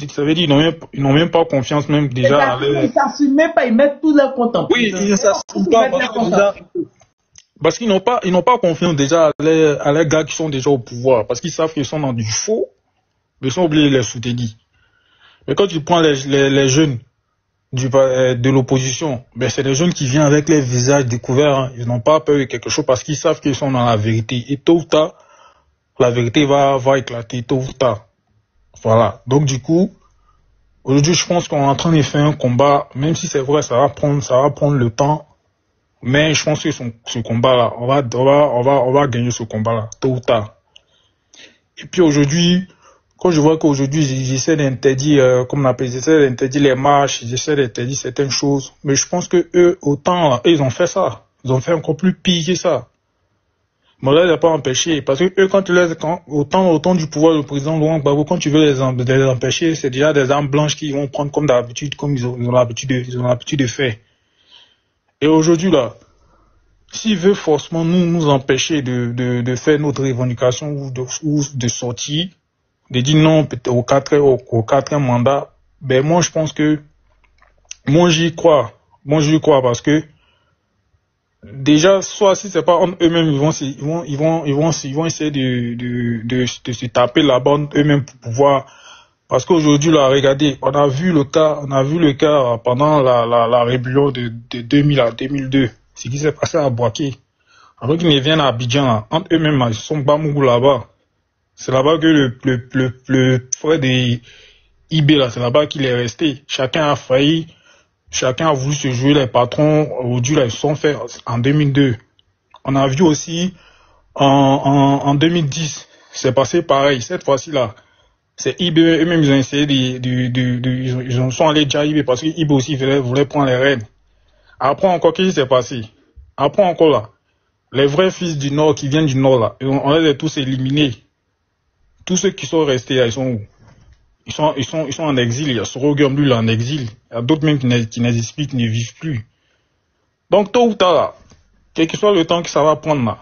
ça veut dire ils n'ont même pas confiance même déjà à Ils ne s'assument même pas, ils mettent tous leurs comptes en prison. Oui, ils ne s'assument pas parce qu'ils n'ont pas confiance déjà à les gars qui sont déjà au pouvoir, parce qu'ils savent qu'ils sont dans du faux, mais ils sont obligés de les soutenir. Mais quand tu prends les jeunes de l'opposition, ben c'est des jeunes qui viennent avec les visages découverts, hein. Ils n'ont pas peur de quelque chose parce qu'ils savent qu'ils sont dans la vérité. Et tôt ou tard, la vérité va éclater, tôt ou tard. Voilà. Donc du coup, aujourd'hui, je pense qu'on est en train de faire un combat, même si c'est vrai, ça va prendre le temps. Mais je pense que ce combat-là, on va gagner ce combat-là, tôt ou tard. Et puis aujourd'hui, quand je vois qu'aujourd'hui, ils essaient d'interdire, comme on appelle, ils essaient d'interdire les marches, ils essaient d'interdire certaines choses. Mais je pense que eux, autant, là, ils ont fait ça. Ils ont fait encore plus pire que ça. Mais là, ils n'ont pas empêché. Parce que eux, autant du pouvoir du président Laurent Gbagbo, quand tu veux les empêcher, c'est déjà des armes blanches qu'ils vont prendre comme d'habitude, comme ils ont l'habitude de faire. Et aujourd'hui, là, s'il veut forcément nous empêcher de faire notre revendication ou de sortir, de dire non peut-être au quatrième mandat, ben moi je pense que moi j'y crois parce que déjà soit si c'est pas entre eux-mêmes ils vont essayer de se taper la bande eux-mêmes pour pouvoir, parce qu'aujourd'hui là regardez, on a vu le cas pendant la rébellion de 2000 à 2002, ce qui s'est passé à Boaké. Alors qu'ils viennent à Abidjan là, entre eux-mêmes ils sont Bamougou là-bas. C'est là-bas que le frère de IB, là, c'est là-bas qu'il est resté. Chacun a failli, chacun a voulu se jouer les patrons. Aujourd'hui, là, ils sont faits en 2002. On a vu aussi en 2010, c'est passé pareil. Cette fois-ci, là, c'est IB, eux-mêmes, ils ont essayé ils sont allés déjà IB parce que IB aussi voulait prendre les rênes. Après encore, qu'est-ce qui s'est passé? Après encore, là, les vrais fils du Nord qui viennent du Nord, là, on les a tous éliminés. Tous ceux qui sont restés là, ils sont où? Ils sont en exil. Il y a Sorogum, lui, là, en exil. Il y a d'autres même qui n'existent plus, qui ne vivent plus. Donc, tôt ou tard, là, quel que soit le temps que ça va prendre, là.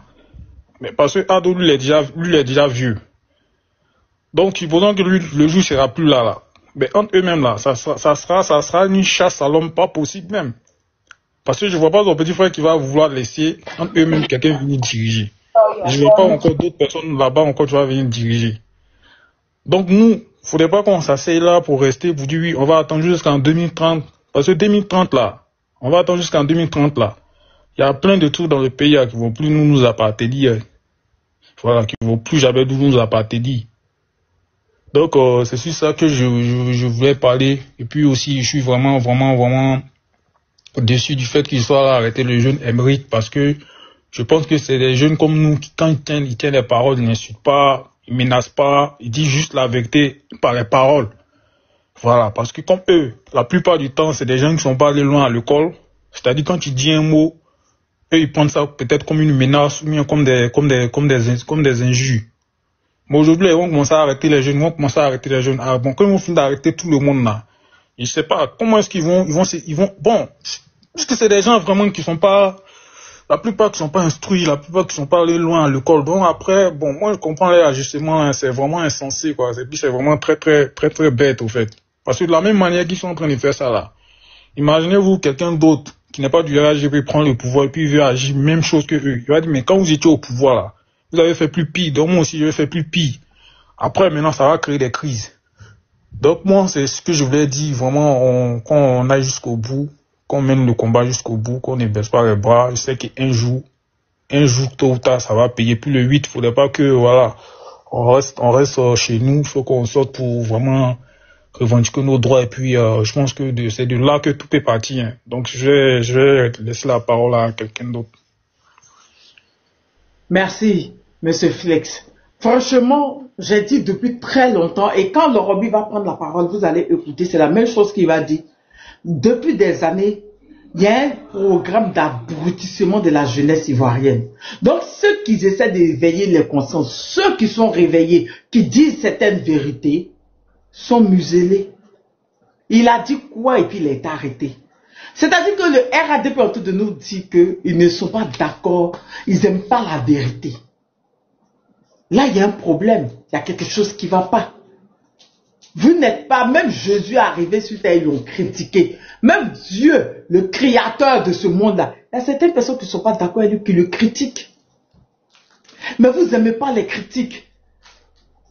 Mais parce que Ado, lui, il est déjà vieux. Donc, supposons que lui, le jour sera plus là. Mais entre eux-mêmes, là, ça sera une chasse à l'homme pas possible même. Parce que je vois pas son petit frère qui va vouloir laisser entre eux-mêmes quelqu'un venir diriger. Je vois pas encore d'autres personnes là-bas encore qui vont venir diriger. Donc nous, faudrait pas qu'on s'asseye là pour rester, pour dire oui, on va attendre jusqu'en 2030. Parce que 2030 là, on va attendre jusqu'en 2030 là. Il y a plein de trucs dans le pays là, qui vont plus nous appartenir. Voilà, qui vont plus jamais nous appartenir. Donc c'est sur ça que je voulais parler. Et puis aussi, je suis vraiment déçu du fait qu'ils soient arrêtés le jeune Emeric, parce que je pense que c'est des jeunes comme nous qui, quand ils tiennent les paroles, ils n'insultent pas, ils menacent pas, ils disent juste la vérité par les paroles. Voilà, parce que comme eux, la plupart du temps, c'est des gens qui sont pas allés loin à l'école. C'est-à-dire quand tu dis un mot, eux ils prennent ça peut-être comme une menace ou bien comme des injures. Mais aujourd'hui, ils vont commencer à arrêter les jeunes, Ah bon, quand ils vont finir d'arrêter tout le monde là, je sais pas comment est-ce qu'ils vont, bon, parce que c'est des gens vraiment qui sont pas, la plupart qui sont pas instruits, la plupart qui sont pas allés loin à l'école. Donc après, bon, moi je comprends les ajustements, hein, c'est vraiment insensé quoi. Et puis c'est vraiment très bête au fait. Parce que de la même manière qu'ils sont en train de faire ça là, imaginez-vous quelqu'un d'autre qui n'est pas du RHDP prend le pouvoir et puis il veut agir même chose que eux. Il va dire mais quand vous étiez au pouvoir là, vous avez fait plus pire, donc moi aussi je vais faire plus pire. Après maintenant ça va créer des crises. Donc moi c'est ce que je voulais dire vraiment, quand on aille jusqu'au bout, qu'on mène le combat jusqu'au bout, qu'on ne baisse pas les bras. Je sais qu'un jour tôt ou tard ça va payer. Puis le 8, faudrait pas que voilà, on reste chez nous, il faut qu'on sorte pour vraiment revendiquer nos droits. Et puis je pense que c'est de là que tout est parti, hein. Donc je vais laisser la parole à quelqu'un d'autre. Merci, Monsieur Flex. Franchement, j'ai dit depuis très longtemps, et quand le Roby va prendre la parole, vous allez écouter, c'est la même chose qu'il va dire. Depuis des années, il y a un programme d'abrutissement de la jeunesse ivoirienne. Donc, ceux qui essaient d'éveiller les consciences, ceux qui sont réveillés, qui disent certaines vérités, sont muselés. Il a dit quoi et puis il est arrêté. C'est-à-dire que le RADP autour de nous dit qu'ils ne sont pas d'accord, ils n'aiment pas la vérité. Là, il y a un problème, il y a quelque chose qui ne va pas. Vous n'êtes pas, même Jésus est arrivé sur terre, ils l'ont critiqué. Même Dieu, le créateur de ce monde-là, il y a certaines personnes qui ne sont pas d'accord avec lui, qui le critiquent. Mais vous n'aimez pas les critiques.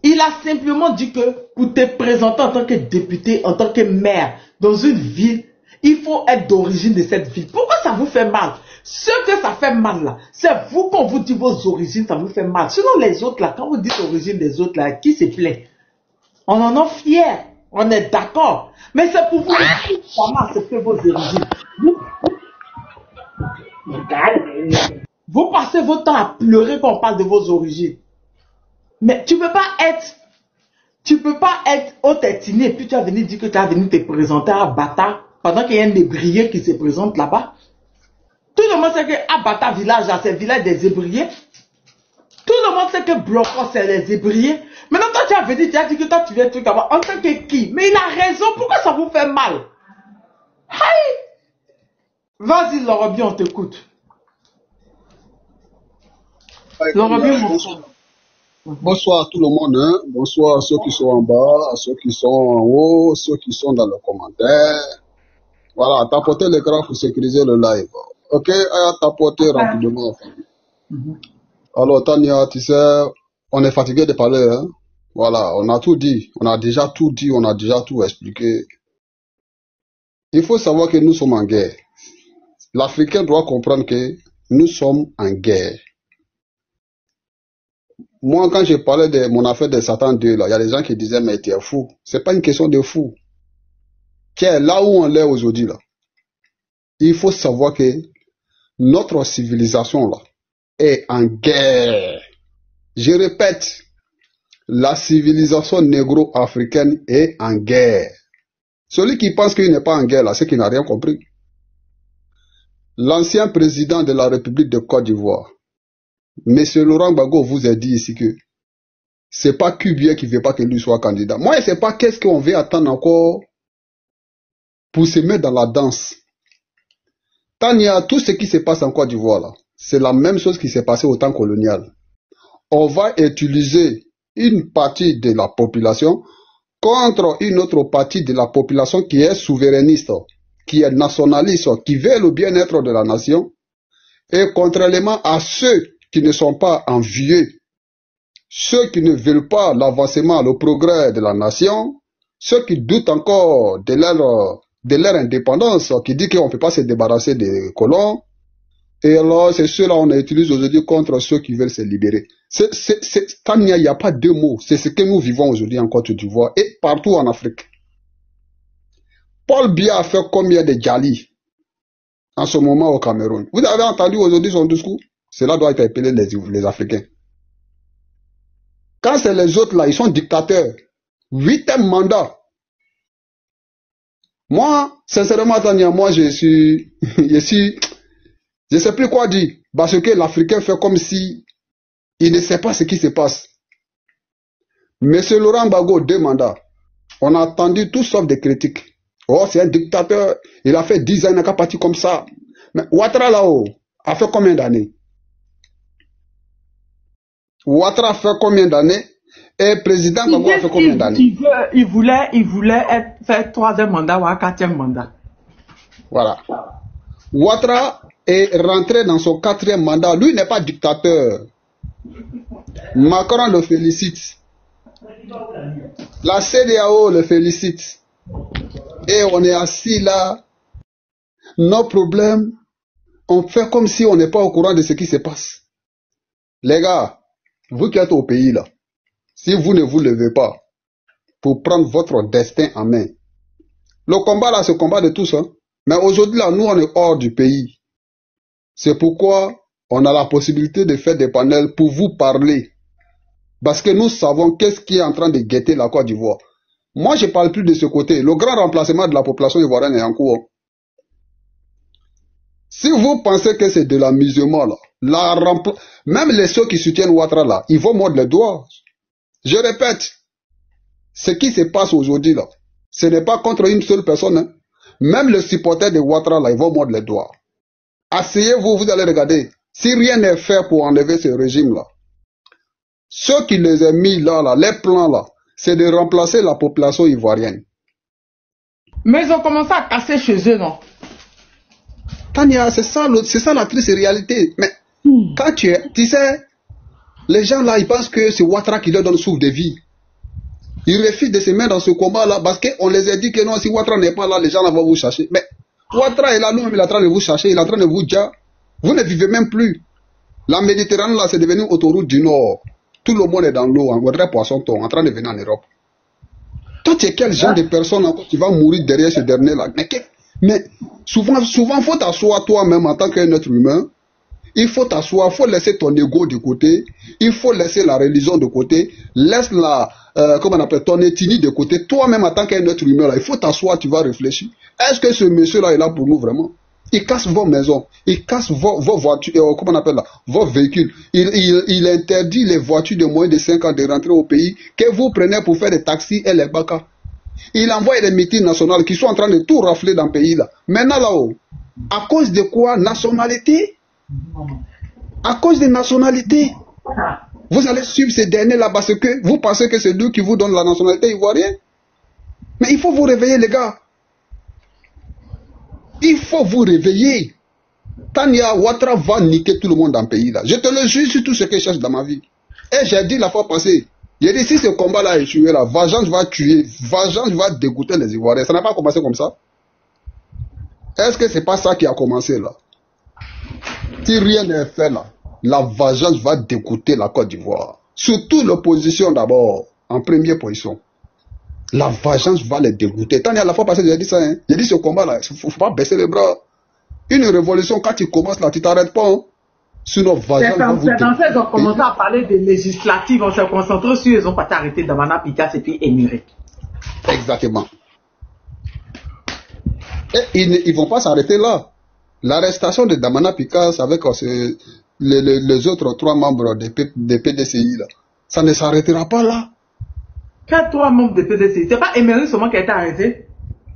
Il a simplement dit que pour te présenter en tant que député, en tant que maire, dans une ville, il faut être d'origine de cette ville. Pourquoi ça vous fait mal? Ce que ça fait mal là, c'est vous quand vous dites vos origines, ça vous fait mal. Sinon les autres là, quand vous dites l'origine des autres là, qui se plaît? On en est fiers, on est d'accord. Mais c'est pour vous comment accepter vos origines. Vous passez votre temps à pleurer quand on parle de vos origines. Mais tu peux pas être Haute-Etiné et puis tu vas venir dire que tu vas venir te présenter à Bata pendant qu'il y a un ébrier qui se présente là-bas. Tout le monde sait que Abata village, c'est le village des ébriers. Tout le monde sait que Blocos, c'est les ébriers. Maintenant, toi, tu as venu, tu as dit que toi, tu viens truc là-bas. En tant que qui? Mais il a raison. Pourquoi ça vous fait mal? Hey! Vas-y, Lorobi, on t'écoute. Lorobi, bonsoir à tout le monde. Hein. Bonsoir à ceux qui sont en bas, à ceux qui sont en haut, ceux qui sont dans les commentaires. Voilà, tapotez l'écran pour sécuriser le live. Ok, tapotez rapidement. Alors, Tania, tu sais, on est fatigué de parler. Hein. Voilà, on a tout dit. On a déjà tout dit, on a déjà tout expliqué. Il faut savoir que nous sommes en guerre. L'Africain doit comprendre que nous sommes en guerre. Moi, quand je parlais de mon affaire de Satan 2, là, il y a des gens qui disaient, mais tu es fou. C'est pas une question de fou. Tiens, là où on est aujourd'hui, là, il faut savoir que notre civilisation, là, est en guerre. Je répète, la civilisation négro-africaine est en guerre. Celui qui pense qu'il n'est pas en guerre, là, c'est qu'il n'a rien compris. L'ancien président de la République de Côte d'Ivoire, M. Laurent Gbagbo, vous a dit ici que c'est pas Cubier qui veut pas que lui soit candidat. Moi, je sais pas qu'est-ce qu'on veut attendre encore pour se mettre dans la danse. Tania, tout ce qui se passe en Côte d'Ivoire, là, c'est la même chose qui s'est passé au temps colonial. On va utiliser une partie de la population contre une autre partie de la population qui est souverainiste, qui est nationaliste, qui veut le bien-être de la nation, et contrairement à ceux qui ne sont pas envieux, ceux qui ne veulent pas l'avancement, le progrès de la nation, ceux qui doutent encore de leur indépendance, qui disent qu'on ne peut pas se débarrasser des colons, et alors c'est ceux-là qu'on utilise aujourd'hui contre ceux qui veulent se libérer. Tania, il n'y a pas deux mots, c'est ce que nous vivons aujourd'hui en Côte d'Ivoire et partout en Afrique. Paul Biya a fait combien de Djali en ce moment au Cameroun? Vous avez entendu aujourd'hui son discours? Cela doit interpeller les Africains. Quand c'est les autres là, ils sont dictateurs. 8e mandat. Moi, sincèrement, Tania, moi je sais plus quoi dire. Parce que l'Africain fait comme si il ne sait pas ce qui se passe. Monsieur Laurent Gbagbo, 2 mandats. On a entendu tout sauf des critiques. Oh, c'est un dictateur. Il a fait 10 ans, il n'a qu'à partir comme ça. Mais Ouattara là-haut a fait combien d'années? Ouattara a fait combien d'années? Et président Gbagbo a fait combien d'années? Il voulait faire 3e mandat ou 4e mandat. Voilà. Ouattara est rentré dans son 4e mandat. Lui n'est pas dictateur. Macron le félicite. La CEDEAO le félicite. Et on est assis là. Nos problèmes, on fait comme si on n'est pas au courant de ce qui se passe. Les gars, vous qui êtes au pays là, si vous ne vous levez pas pour prendre votre destin en main, le combat là, c'est le combat de tous. Hein. Mais aujourd'hui là, nous on est hors du pays. C'est pourquoi on a la possibilité de faire des panels pour vous parler. Parce que nous savons qu'est-ce qui est en train de guetter la Côte d'Ivoire. Moi, je ne parle plus de ce côté. Le grand remplacement de la population ivoirienne est en cours. Si vous pensez que c'est de l'amusement, là, même les ceux qui soutiennent Ouattara, là, ils vont mordre les doigts. Je répète, ce qui se passe aujourd'hui, là, ce n'est pas contre une seule personne. Hein. Même les supporters de Ouattara, là, ils vont mordre les doigts. Asseyez-vous, vous allez regarder. Si rien n'est fait pour enlever ce régime-là, ceux qui les ont mis là, les plans là, c'est de remplacer la population ivoirienne. Mais ils ont commencé à casser chez eux, non? Tania, c'est ça la triste réalité. Mais quand tu sais, les gens là, ils pensent que c'est Ouattara qui leur donne souffle de vie. Ils refusent de se mettre dans ce combat-là parce qu'on les a dit que non, si Ouattara n'est pas là, les gens là vont vous chercher. Mais Ouattara est là, lui-même, il est en train de vous chercher, il est en train de vous dire, vous ne vivez même plus. La Méditerranée, là, c'est devenu autoroute du Nord. Tout le monde est dans l'eau, en vrai poisson-ton, en train de venir en Europe. Toi, tu es quel genre de personne encore qui va mourir derrière ce dernier-là? Mais souvent, il faut t'asseoir toi-même en tant qu'un être humain. Il faut t'asseoir, il faut laisser ton ego de côté. Il faut laisser la religion de côté. Laisse comment on appelle, ton ethnie de côté. Toi-même en tant qu'un être humain, là, il faut t'asseoir, tu vas réfléchir. Est-ce que ce monsieur-là est là pour nous vraiment? Il casse vos maisons, il casse vos voitures, comment on appelle là, vos véhicules. Il interdit les voitures de moins de 5 ans de rentrer au pays que vous prenez pour faire des taxis et les baka. Il envoie des meetings nationaux qui sont en train de tout rafler dans le pays là. Maintenant là-haut, à cause de quoi? Nationalité? À cause des nationalités. Vous allez suivre ces derniers là parce que vous pensez que c'est lui qui vous donne la nationalité ivoirienne. Mais il faut vous réveiller les gars. Il faut vous réveiller. Tania, Ouattara va niquer tout le monde dans le pays là. Je te le jure sur tout ce que je cherche dans ma vie. Et j'ai dit la fois passée, j'ai dit si ce combat là est échoué là, Vengeance va tuer, Vengeance va dégoûter les Ivoiriens. Ça n'a pas commencé comme ça. Est-ce que c'est pas ça qui a commencé là? Si rien n'est fait là, la Vengeance va dégoûter la Côte d'Ivoire. Surtout l'opposition d'abord, en première position. La Vengeance va les dégoûter. Tant à la fois passée, j'ai dit ça, hein. J'ai dit ce combat-là, il ne faut pas baisser les bras. Une révolution, quand tu commences là, tu t'arrêtes pas. Hein. Sinon, Vengeance va vous dégoûter. C'est quand ils ont commencé à parler des législatives, on s'est concentré sur, ils ont pas arrêté Damana Pikas et puis Émiré. Exactement. Et ils ne vont pas s'arrêter là. L'arrestation de Damana Pikas avec les autres 3 membres des PDCI, là, ça ne s'arrêtera pas là. Quels 3 membres de PDCI? C'est pas Emery seulement qui a été arrêté?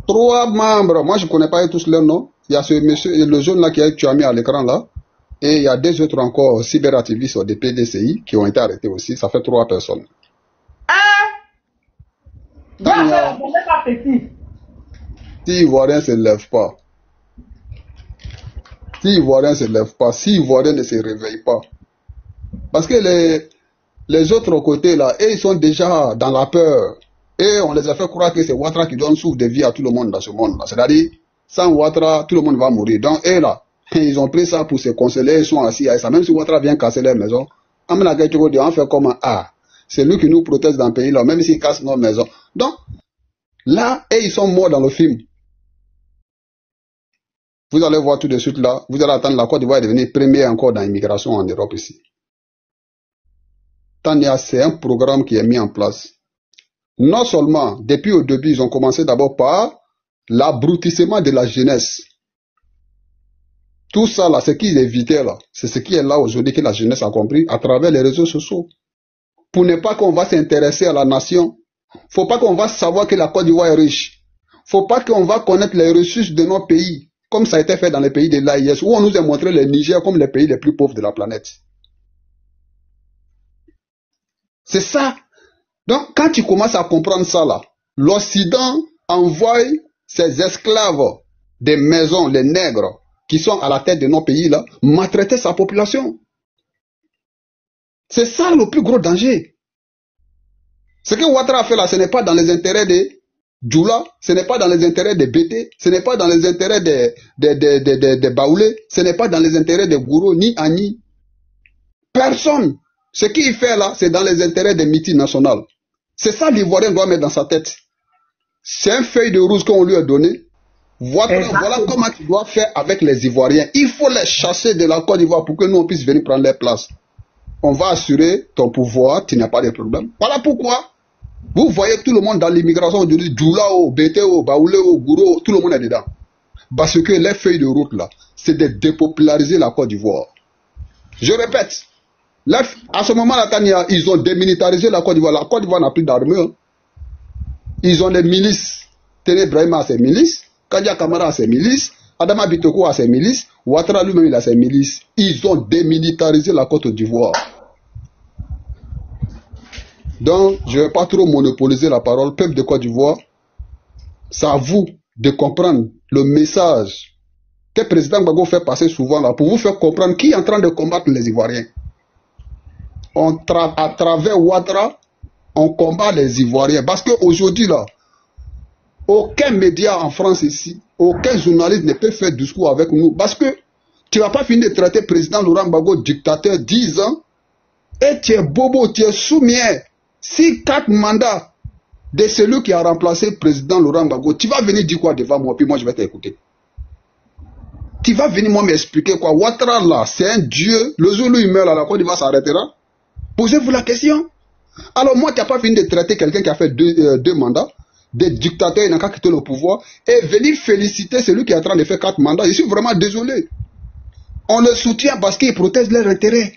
3 membres. Moi, je ne connais pas tous leurs noms. Il y a ce monsieur, le jaune là tu as mis à l'écran là. Et il y a 2 autres encore cyberactivistes des PDCI qui ont été arrêtés aussi. Ça fait 3 personnes. Si Ivoirien ne se lève pas. Si Ivoirien ne se lève pas. Si Ivoirien ne se réveille pas. Parce que les autres côtés là, et ils sont déjà dans la peur. Et on les a fait croire que c'est Ouattara qui donne souffle de vie à tout le monde dans ce monde là. C'est-à-dire, sans Ouattara, tout le monde va mourir. Donc, et là, ils ont pris ça pour se consoler, ils sont assis à ça. Même si Ouattara vient casser leur maison, on fait comme c'est lui qui nous protège dans le pays là, même s'il casse nos maisons. Donc, là, et ils sont morts dans le film. Vous allez voir tout de suite là, vous allez attendre la Côte d'Ivoire devenir première encore dans l'immigration en Europe ici. Tania, c'est un programme qui est mis en place. Non seulement, depuis au début, ils ont commencé d'abord par l'abrutissement de la jeunesse. Tout ça là, ce qu'ils évitaient là, c'est ce qui est là aujourd'hui que la jeunesse a compris à travers les réseaux sociaux. Pour ne pas qu'on va s'intéresser à la nation, faut pas qu'on va savoir que la Côte d'Ivoire est riche. Faut pas qu'on va connaître les ressources de nos pays, comme ça a été fait dans les pays de l'AIS, où on nous a montré le Niger comme les pays les plus pauvres de la planète. C'est ça. Donc, quand tu commences à comprendre ça là, l'Occident envoie ses esclaves des maisons, les nègres, qui sont à la tête de nos pays là, maltraiter sa population. C'est ça le plus gros danger. Ce que Ouattara a fait là, ce n'est pas dans les intérêts de Djoula, ce n'est pas dans les intérêts des Bété, ce n'est pas dans les intérêts des Baoulé, ce n'est pas dans les intérêts des Gourou, ni Ani. Personne. Ce qu'il fait là, c'est dans les intérêts des multinationales. C'est ça l'Ivoirien doit mettre dans sa tête. C'est un feuille de route qu'on lui a donné. Voilà comment il doit faire avec les Ivoiriens. Il faut les chasser de la Côte d'Ivoire pour que nous on puisse venir prendre leur place. On va assurer ton pouvoir, tu n'as pas de problème. Voilà pourquoi vous voyez tout le monde dans l'immigration aujourd'hui, Djoula, Bété, Baoulé, Gourou, tout le monde est dedans. Parce que les feuilles de route là, c'est de dépopulariser la Côte d'Ivoire. Je répète, à ce moment-là, Tania, ils ont démilitarisé la Côte d'Ivoire. La Côte d'Ivoire n'a plus d'armée. Hein. Ils ont des milices. Téné Brahima a ses milices. Kadia Kamara a ses milices. Adama Bitoko a ses milices. Ouattara lui-même il a ses milices. Ils ont démilitarisé la Côte d'Ivoire. Donc, je ne vais pas trop monopoliser la parole. Peuple de Côte d'Ivoire, c'est à vous de comprendre le message que le président Gbagbo fait passer souvent là, pour vous faire comprendre qui est en train de combattre les Ivoiriens. À travers Ouattara, on combat les Ivoiriens. Parce qu'aujourd'hui, là, aucun média en France ici, aucun journaliste ne peut faire discours avec nous. Parce que tu ne vas pas finir de traiter le président Laurent Gbagbo dictateur 10 ans, et tu es bobo, tu es soumier. Si 4 mandats de celui qui a remplacé le président Laurent Gbagbo, tu vas venir dire quoi devant moi, puis moi je vais t'écouter. Tu vas venir moi m'expliquer quoi. Ouattara là, c'est un dieu. Le jour où il meurt, là, la Côte d'Ivoire s'arrêtera. Posez-vous la question. Alors moi, tu n'as pas fini de traiter quelqu'un qui a fait deux mandats, des dictateurs, il n'a qu'à quitter le pouvoir, et venir féliciter celui qui est en train de faire 4 mandats. Je suis vraiment désolé. On le soutient parce qu'il protège leurs intérêts.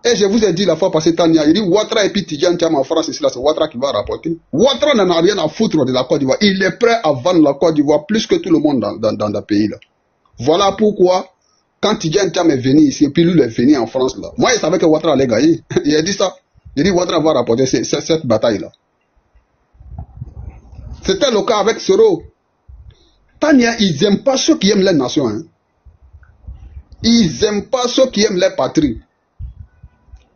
Et je vous ai dit la fois passée, Tania, il dit Ouattara et puis Tidjane Thiam en France, c'est Ouattara qui va rapporter. Ouattara n'en a rien à foutre de la Côte d'Ivoire. Il est prêt à vendre la Côte d'Ivoire plus que tout le monde dans le pays là. Voilà pourquoi, quand Tidjane Thiam est venu ici, et puis lui il est venu en France là, moi il savait que Ouattara allait gagner. Il a dit ça. Il dit Ouattara va rapporter cette bataille là. C'était le cas avec Soro. Tania, ils n'aiment pas ceux qui aiment les nations. Hein. Ils n'aiment pas ceux qui aiment les patries.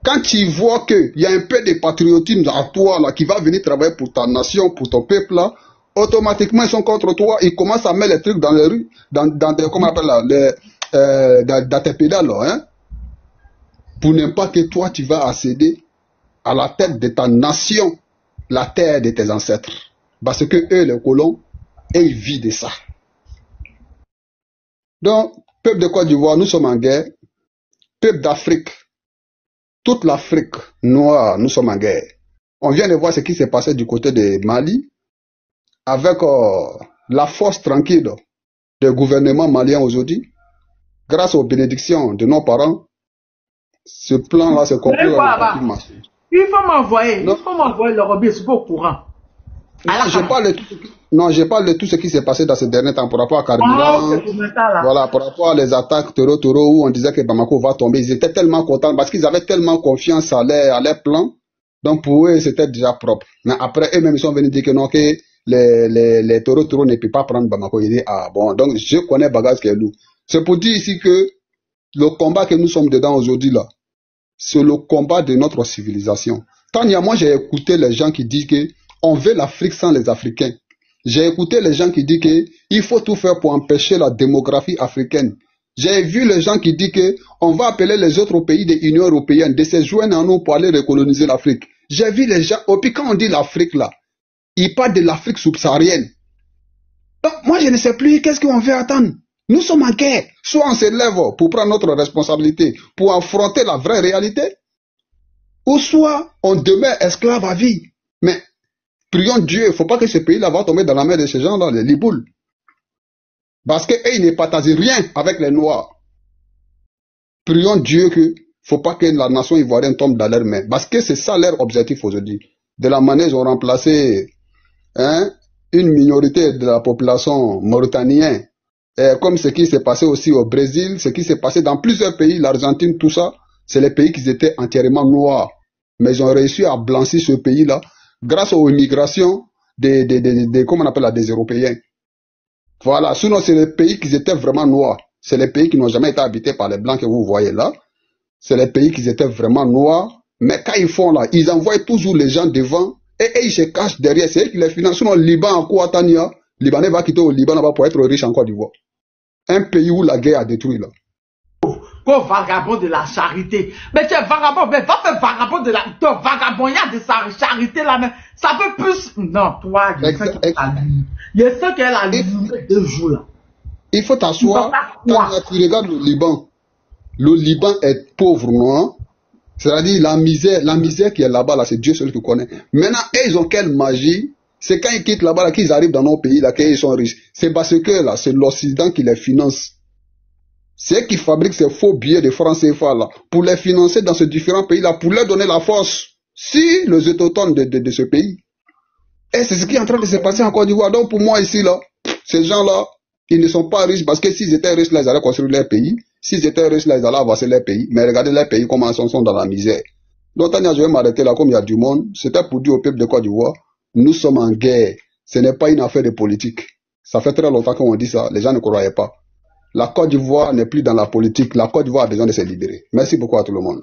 Quand tu vois qu'il y a un peu de patriotisme à toi là, qui va venir travailler pour ta nation, pour ton peuple là, automatiquement ils sont contre toi, ils commencent à mettre les trucs dans les rues, dans comment on appelle là, dans tes pédales là, hein, pour ne pas que toi tu vas accéder à la tête de ta nation, la terre de tes ancêtres. Parce que eux, les colons, et ils vivent de ça. Donc, peuple de Côte d'Ivoire, nous sommes en guerre. Peuple d'Afrique, toute l'Afrique noire, nous sommes en guerre. On vient de voir ce qui s'est passé du côté de Mali, avec la force tranquille du gouvernement malien aujourd'hui, grâce aux bénédictions de nos parents. Ce plan-là se conclut. Il faut m'envoyer le Roby, c'est pas au courant. Non, je parle de tout ce qui s'est passé dans ces derniers temps par rapport à Carburant. Voilà, par rapport à les attaques Toro où on disait que Bamako va tomber. Ils étaient tellement contents parce qu'ils avaient tellement confiance à leur plan. Donc pour eux, c'était déjà propre. Mais après, eux-mêmes, ils sont venus dire que non, que les Toro ne peuvent pas prendre Bamako. Ils disent, ah bon, donc je connais Bagaz qui est lourd. C'est pour dire ici que le combat que nous sommes dedans aujourd'hui là, c'est le combat de notre civilisation. Tania, moi j'ai écouté les gens qui disent que on veut l'Afrique sans les Africains. J'ai écouté les gens qui disent qu'il faut tout faire pour empêcher la démographie africaine. J'ai vu les gens qui disent qu'on va appeler les autres pays de l'Union européenne de se joindre à nous pour aller recoloniser l'Afrique. J'ai vu les gens, et puis quand on dit l'Afrique là, ils parlent de l'Afrique subsaharienne. Donc moi je ne sais plus qu'est-ce qu'on veut attendre. Nous sommes en guerre. Soit on se lève pour prendre notre responsabilité, pour affronter la vraie réalité, ou soit on demeure esclave à vie. Mais prions Dieu, il ne faut pas que ce pays-là va tomber dans la main de ces gens-là, les liboules. Parce qu'ils ne partagent rien avec les Noirs. Prions Dieu qu'il ne faut pas que la nation ivoirienne tombe dans leurs mains. Parce que c'est ça leur objectif aujourd'hui. De la manière ils ont remplacé une minorité de la population mauritanienne. Comme ce qui s'est passé aussi au Brésil, ce qui s'est passé dans plusieurs pays, l'Argentine, tout ça, c'est les pays qui étaient entièrement noirs. Mais ils ont réussi à blanchir ce pays-là grâce aux immigrations comment on appelle là, des Européens. Voilà, sinon c'est les pays qui étaient vraiment noirs. C'est les pays qui n'ont jamais été habités par les Blancs que vous voyez là. C'est les pays qui étaient vraiment noirs. Mais quand ils font là, ils envoient toujours les gens devant et ils se cachent derrière. C'est eux qui les financent. Sinon, le Liban en quoi, Tania, le Libanais va quitter au Liban là-bas pour être riche en Côte d'Ivoire. Un pays où la guerre a détruit là. Quoi, vagabond de la charité. Mais tu es vagabond, mais va faire vagabond de la vagabondière de sa charité là, mais ça peut plus. Non, toi, il y a ça qu'elle a lu 2 jours là. Il faut t'asseoir. Quand tu regardes le Liban est pauvre, non? C'est-à-dire la misère qui est là-bas, là, c'est Dieu seul qui connaît. Maintenant, ils ont quelle magie? C'est quand ils quittent là-bas, là, qu'ils arrivent dans nos pays, là, qu'ils sont riches. C'est parce que là, c'est l'Occident qui les finance. C'est eux qui fabriquent ces faux billets de francs CFA là, pour les financer dans ces différents pays là, pour leur donner la force, si les autochtones de ce pays. Et c'est ce qui est en train de se passer en Côte d'Ivoire. Donc pour moi ici là, ces gens là, ils ne sont pas riches parce que s'ils étaient riches là, ils allaient construire leur pays. S'ils étaient riches là, ils allaient avancer leur pays. Mais regardez leur pays comment ils sont dans la misère. Donc, Tania, je vais m'arrêter là, comme il y a du monde. C'était pour dire au peuple de Côte d'Ivoire, nous sommes en guerre. Ce n'est pas une affaire de politique. Ça fait très longtemps qu'on dit ça. Les gens ne croyaient pas. La Côte d'Ivoire n'est plus dans la politique. La Côte d'Ivoire a besoin de se libérer. Merci beaucoup à tout le monde.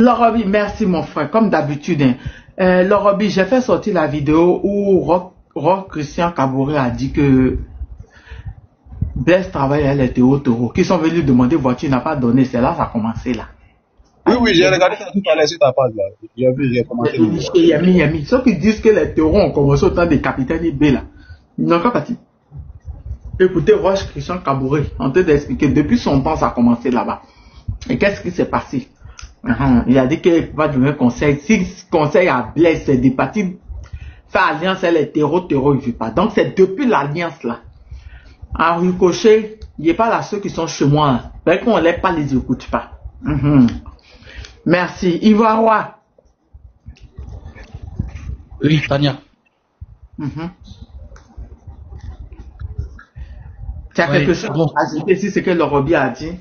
Lorobi, merci mon frère, comme d'habitude. Lorobi, j'ai fait sortir la vidéo où Roch Christian Kaboré a dit que Blaise travaille à les taureaux qui sont venus demander voiture, il n'a pas donné. C'est là ça a commencé là. Oui, j'ai regardé ça tout à l'heure sur ta page là. J'ai vu, j'ai commencé. Yami. Ceux qui disent que les taureaux ont commencé au temps des capitaines IB là. Ils n'ont pas parti. Écoutez Roch Christian Kaboré en train d'expliquer depuis son temps ça a commencé là-bas. Et qu'est-ce qui s'est passé? Il a dit qu'il va donner un conseil. Si conseil à Blaise, c'est des partis faire alliance avec les terreaux, il ne veut pas. Donc c'est depuis l'alliance là. Henri Cochet, il n'est pas là ceux qui sont chez moi. Parce qu'on ne les pas les écoute pas. Merci. Ivoire. Oui, Tania. Tu as quelque chose à ajouter si c'est que Lorobi a dit?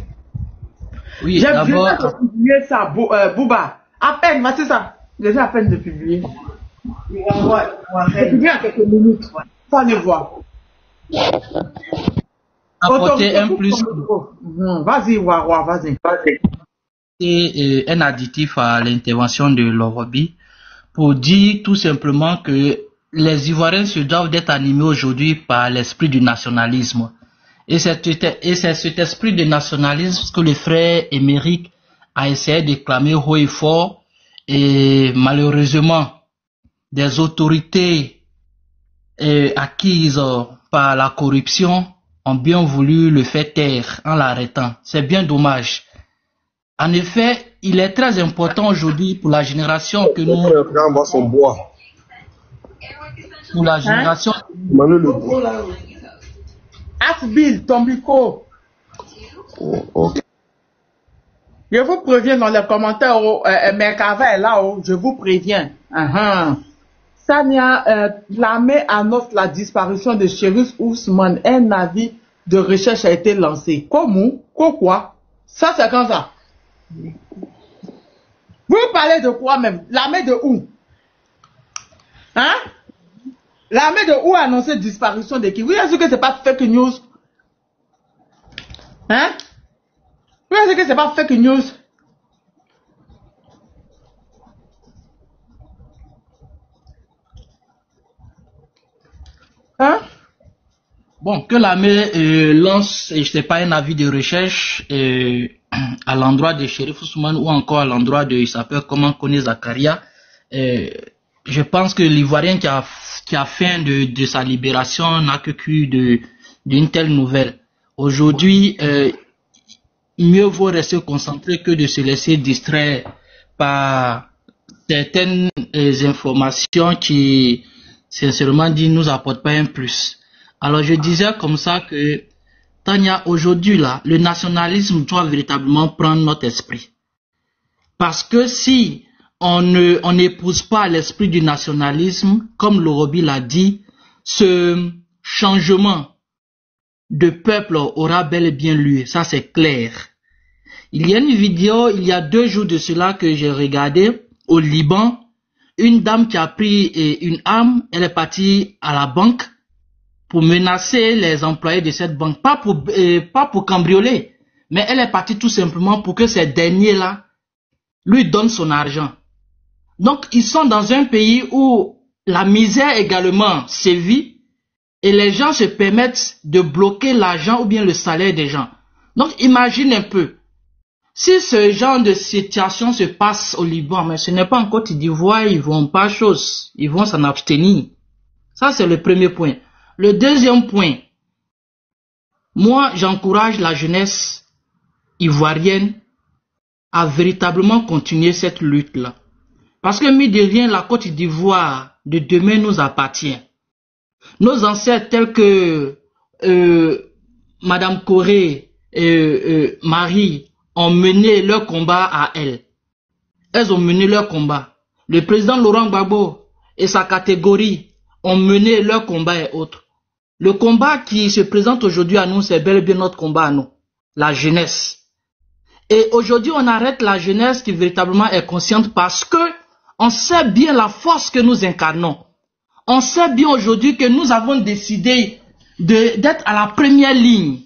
Oui, j'ai d'abord. de publier ça, Bouba. À peine, c'est ça. J'ai à peine de publier. J'ai publié en quelques minutes. Faut aller voir. Apporter un plus. Vas-y, Wawa, vas-y. Et un additif à l'intervention de Lorobi pour dire tout simplement que les Ivoiriens se doivent d'être animés aujourd'hui par l'esprit du nationalisme. Et c'est cet esprit de nationalisme que le frère Émeric a essayé de clamer haut et fort, et malheureusement, des autorités acquises par la corruption ont bien voulu le faire taire en l'arrêtant. C'est bien dommage. En effet, il est très important aujourd'hui pour la génération que nous... Pour la génération... Asbil, ton micro. Okay. Je vous préviens dans les commentaires, Merkava est là, je vous préviens. Sania, l'armée annonce la disparition de Chérif Ousmane. Un avis de recherche a été lancé. Comment? Quoi? Ça, c'est quand ça? Vous parlez de quoi même? L'armée de où? Hein? L'armée de où a annoncé disparition de qui? Vous savez que c'est pas fake news? Hein? Vous savez que c'est pas fake news? Hein? Bon, que l'armée lance, je sais pas, un avis de recherche à l'endroit de Chérif Ousmane ou encore à l'endroit de, il s'appelle comment connaît Zakaria. Je pense que l'Ivoirien qui a faim de sa libération n'a que cru d'une telle nouvelle. Aujourd'hui, mieux vaut rester concentré que de se laisser distraire par certaines informations qui, sincèrement dit, nous apportent pas un plus. Alors je disais comme ça que, Tania, aujourd'hui là, le nationalisme doit véritablement prendre notre esprit. Parce que si on n'épouse pas l'esprit du nationalisme, comme Lorobi l'a dit, ce changement de peuple aura bel et bien lieu, ça c'est clair. Il y a une vidéo, il y a 2 jours de cela que j'ai regardé, au Liban, une dame qui a pris une arme, elle est partie à la banque pour menacer les employés de cette banque, pas pour cambrioler, mais elle est partie tout simplement pour que ces derniers-là lui donnent son argent. Donc, ils sont dans un pays où la misère également sévit et les gens se permettent de bloquer l'argent ou bien le salaire des gens. Donc, imagine un peu. Si ce genre de situation se passe au Liban, mais ce n'est pas en Côte d'Ivoire, ils vont pas chose. Ils vont s'en abstenir. Ça, c'est le premier point. Le deuxième point. Moi, j'encourage la jeunesse ivoirienne à véritablement continuer cette lutte-là. Parce que, mine de rien, la Côte d'Ivoire de demain nous appartient. Nos ancêtres tels que Madame Corée et Marie ont mené leur combat à elle. Elles ont mené leur combat. Le président Laurent Gbagbo et sa catégorie ont mené leur combat et autres. Le combat qui se présente aujourd'hui à nous, c'est bel et bien notre combat à nous, la jeunesse. Et aujourd'hui, on arrête la jeunesse qui véritablement est consciente parce que on sait bien la force que nous incarnons. On sait bien aujourd'hui que nous avons décidé d'être à la première ligne.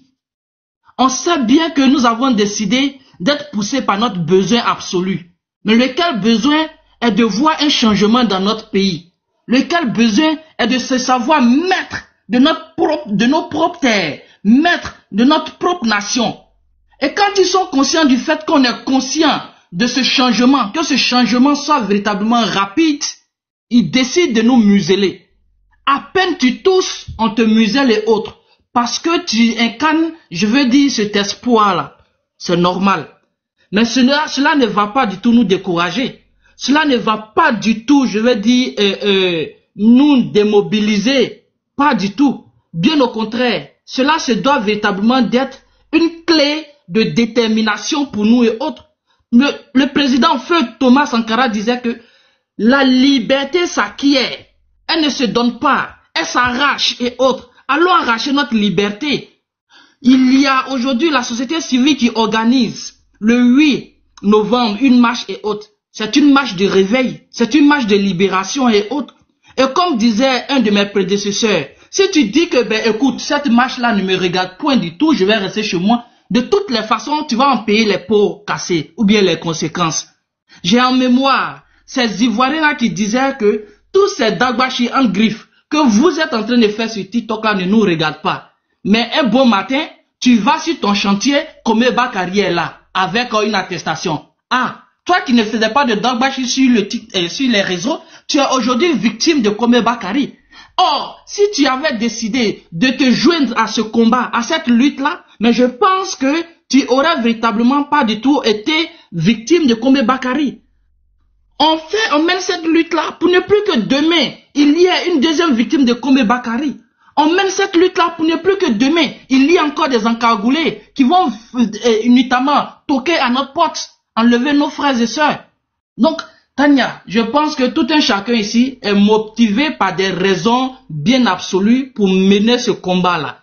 On sait bien que nous avons décidé d'être poussés par notre besoin absolu. Mais lequel besoin est de voir un changement dans notre pays. Lequel besoin est de se savoir maître de nos propres terres, maître de notre propre nation. Et quand ils sont conscients du fait qu'on est conscient de ce changement, que ce changement soit véritablement rapide, ils décident de nous museler. À peine tu tousses, on te muselle et autres. Parce que tu incarnes, je veux dire, cet espoir-là. C'est normal. Mais cela ne va pas du tout nous décourager. Cela ne va pas du tout, je veux dire, nous démobiliser. Pas du tout. Bien au contraire, cela se doit véritablement d'être une clé de détermination pour nous et autres. Le président Feu Thomas Sankara disait que la liberté s'acquiert. Elle ne se donne pas. Elle s'arrache et autres. Allons arracher notre liberté. Il y a aujourd'hui la société civile qui organise le 8 novembre une marche et autres. C'est une marche de réveil. C'est une marche de libération et autres. Et comme disait un de mes prédécesseurs, si tu dis que, écoute, cette marche-là ne me regarde point du tout, je vais rester chez moi, de toutes les façons, tu vas en payer les pots cassés ou bien les conséquences. J'ai en mémoire ces Ivoiriens-là qui disaient que tous ces dagbashi en griffe que vous êtes en train de faire sur TikTok-là ne nous regardent pas. Mais un bon matin, tu vas sur ton chantier, comme Bakary est là, avec une attestation. Ah, toi qui ne faisais pas de dagbashi sur les réseaux, tu es aujourd'hui victime de Kome Bakary. Or, si tu avais décidé de te joindre à ce combat, à cette lutte-là, mais je pense que tu aurais véritablement pas du tout été victime de Kome Bakary. On mène cette lutte-là pour ne plus que demain, il y ait une deuxième victime de Kome Bakary. On mène cette lutte-là pour ne plus que demain, il y a encore des encagoulés qui vont notamment toquer à notre porte, enlever nos frères et sœurs. Donc, Tania, je pense que tout un chacun ici est motivé par des raisons bien absolues pour mener ce combat-là.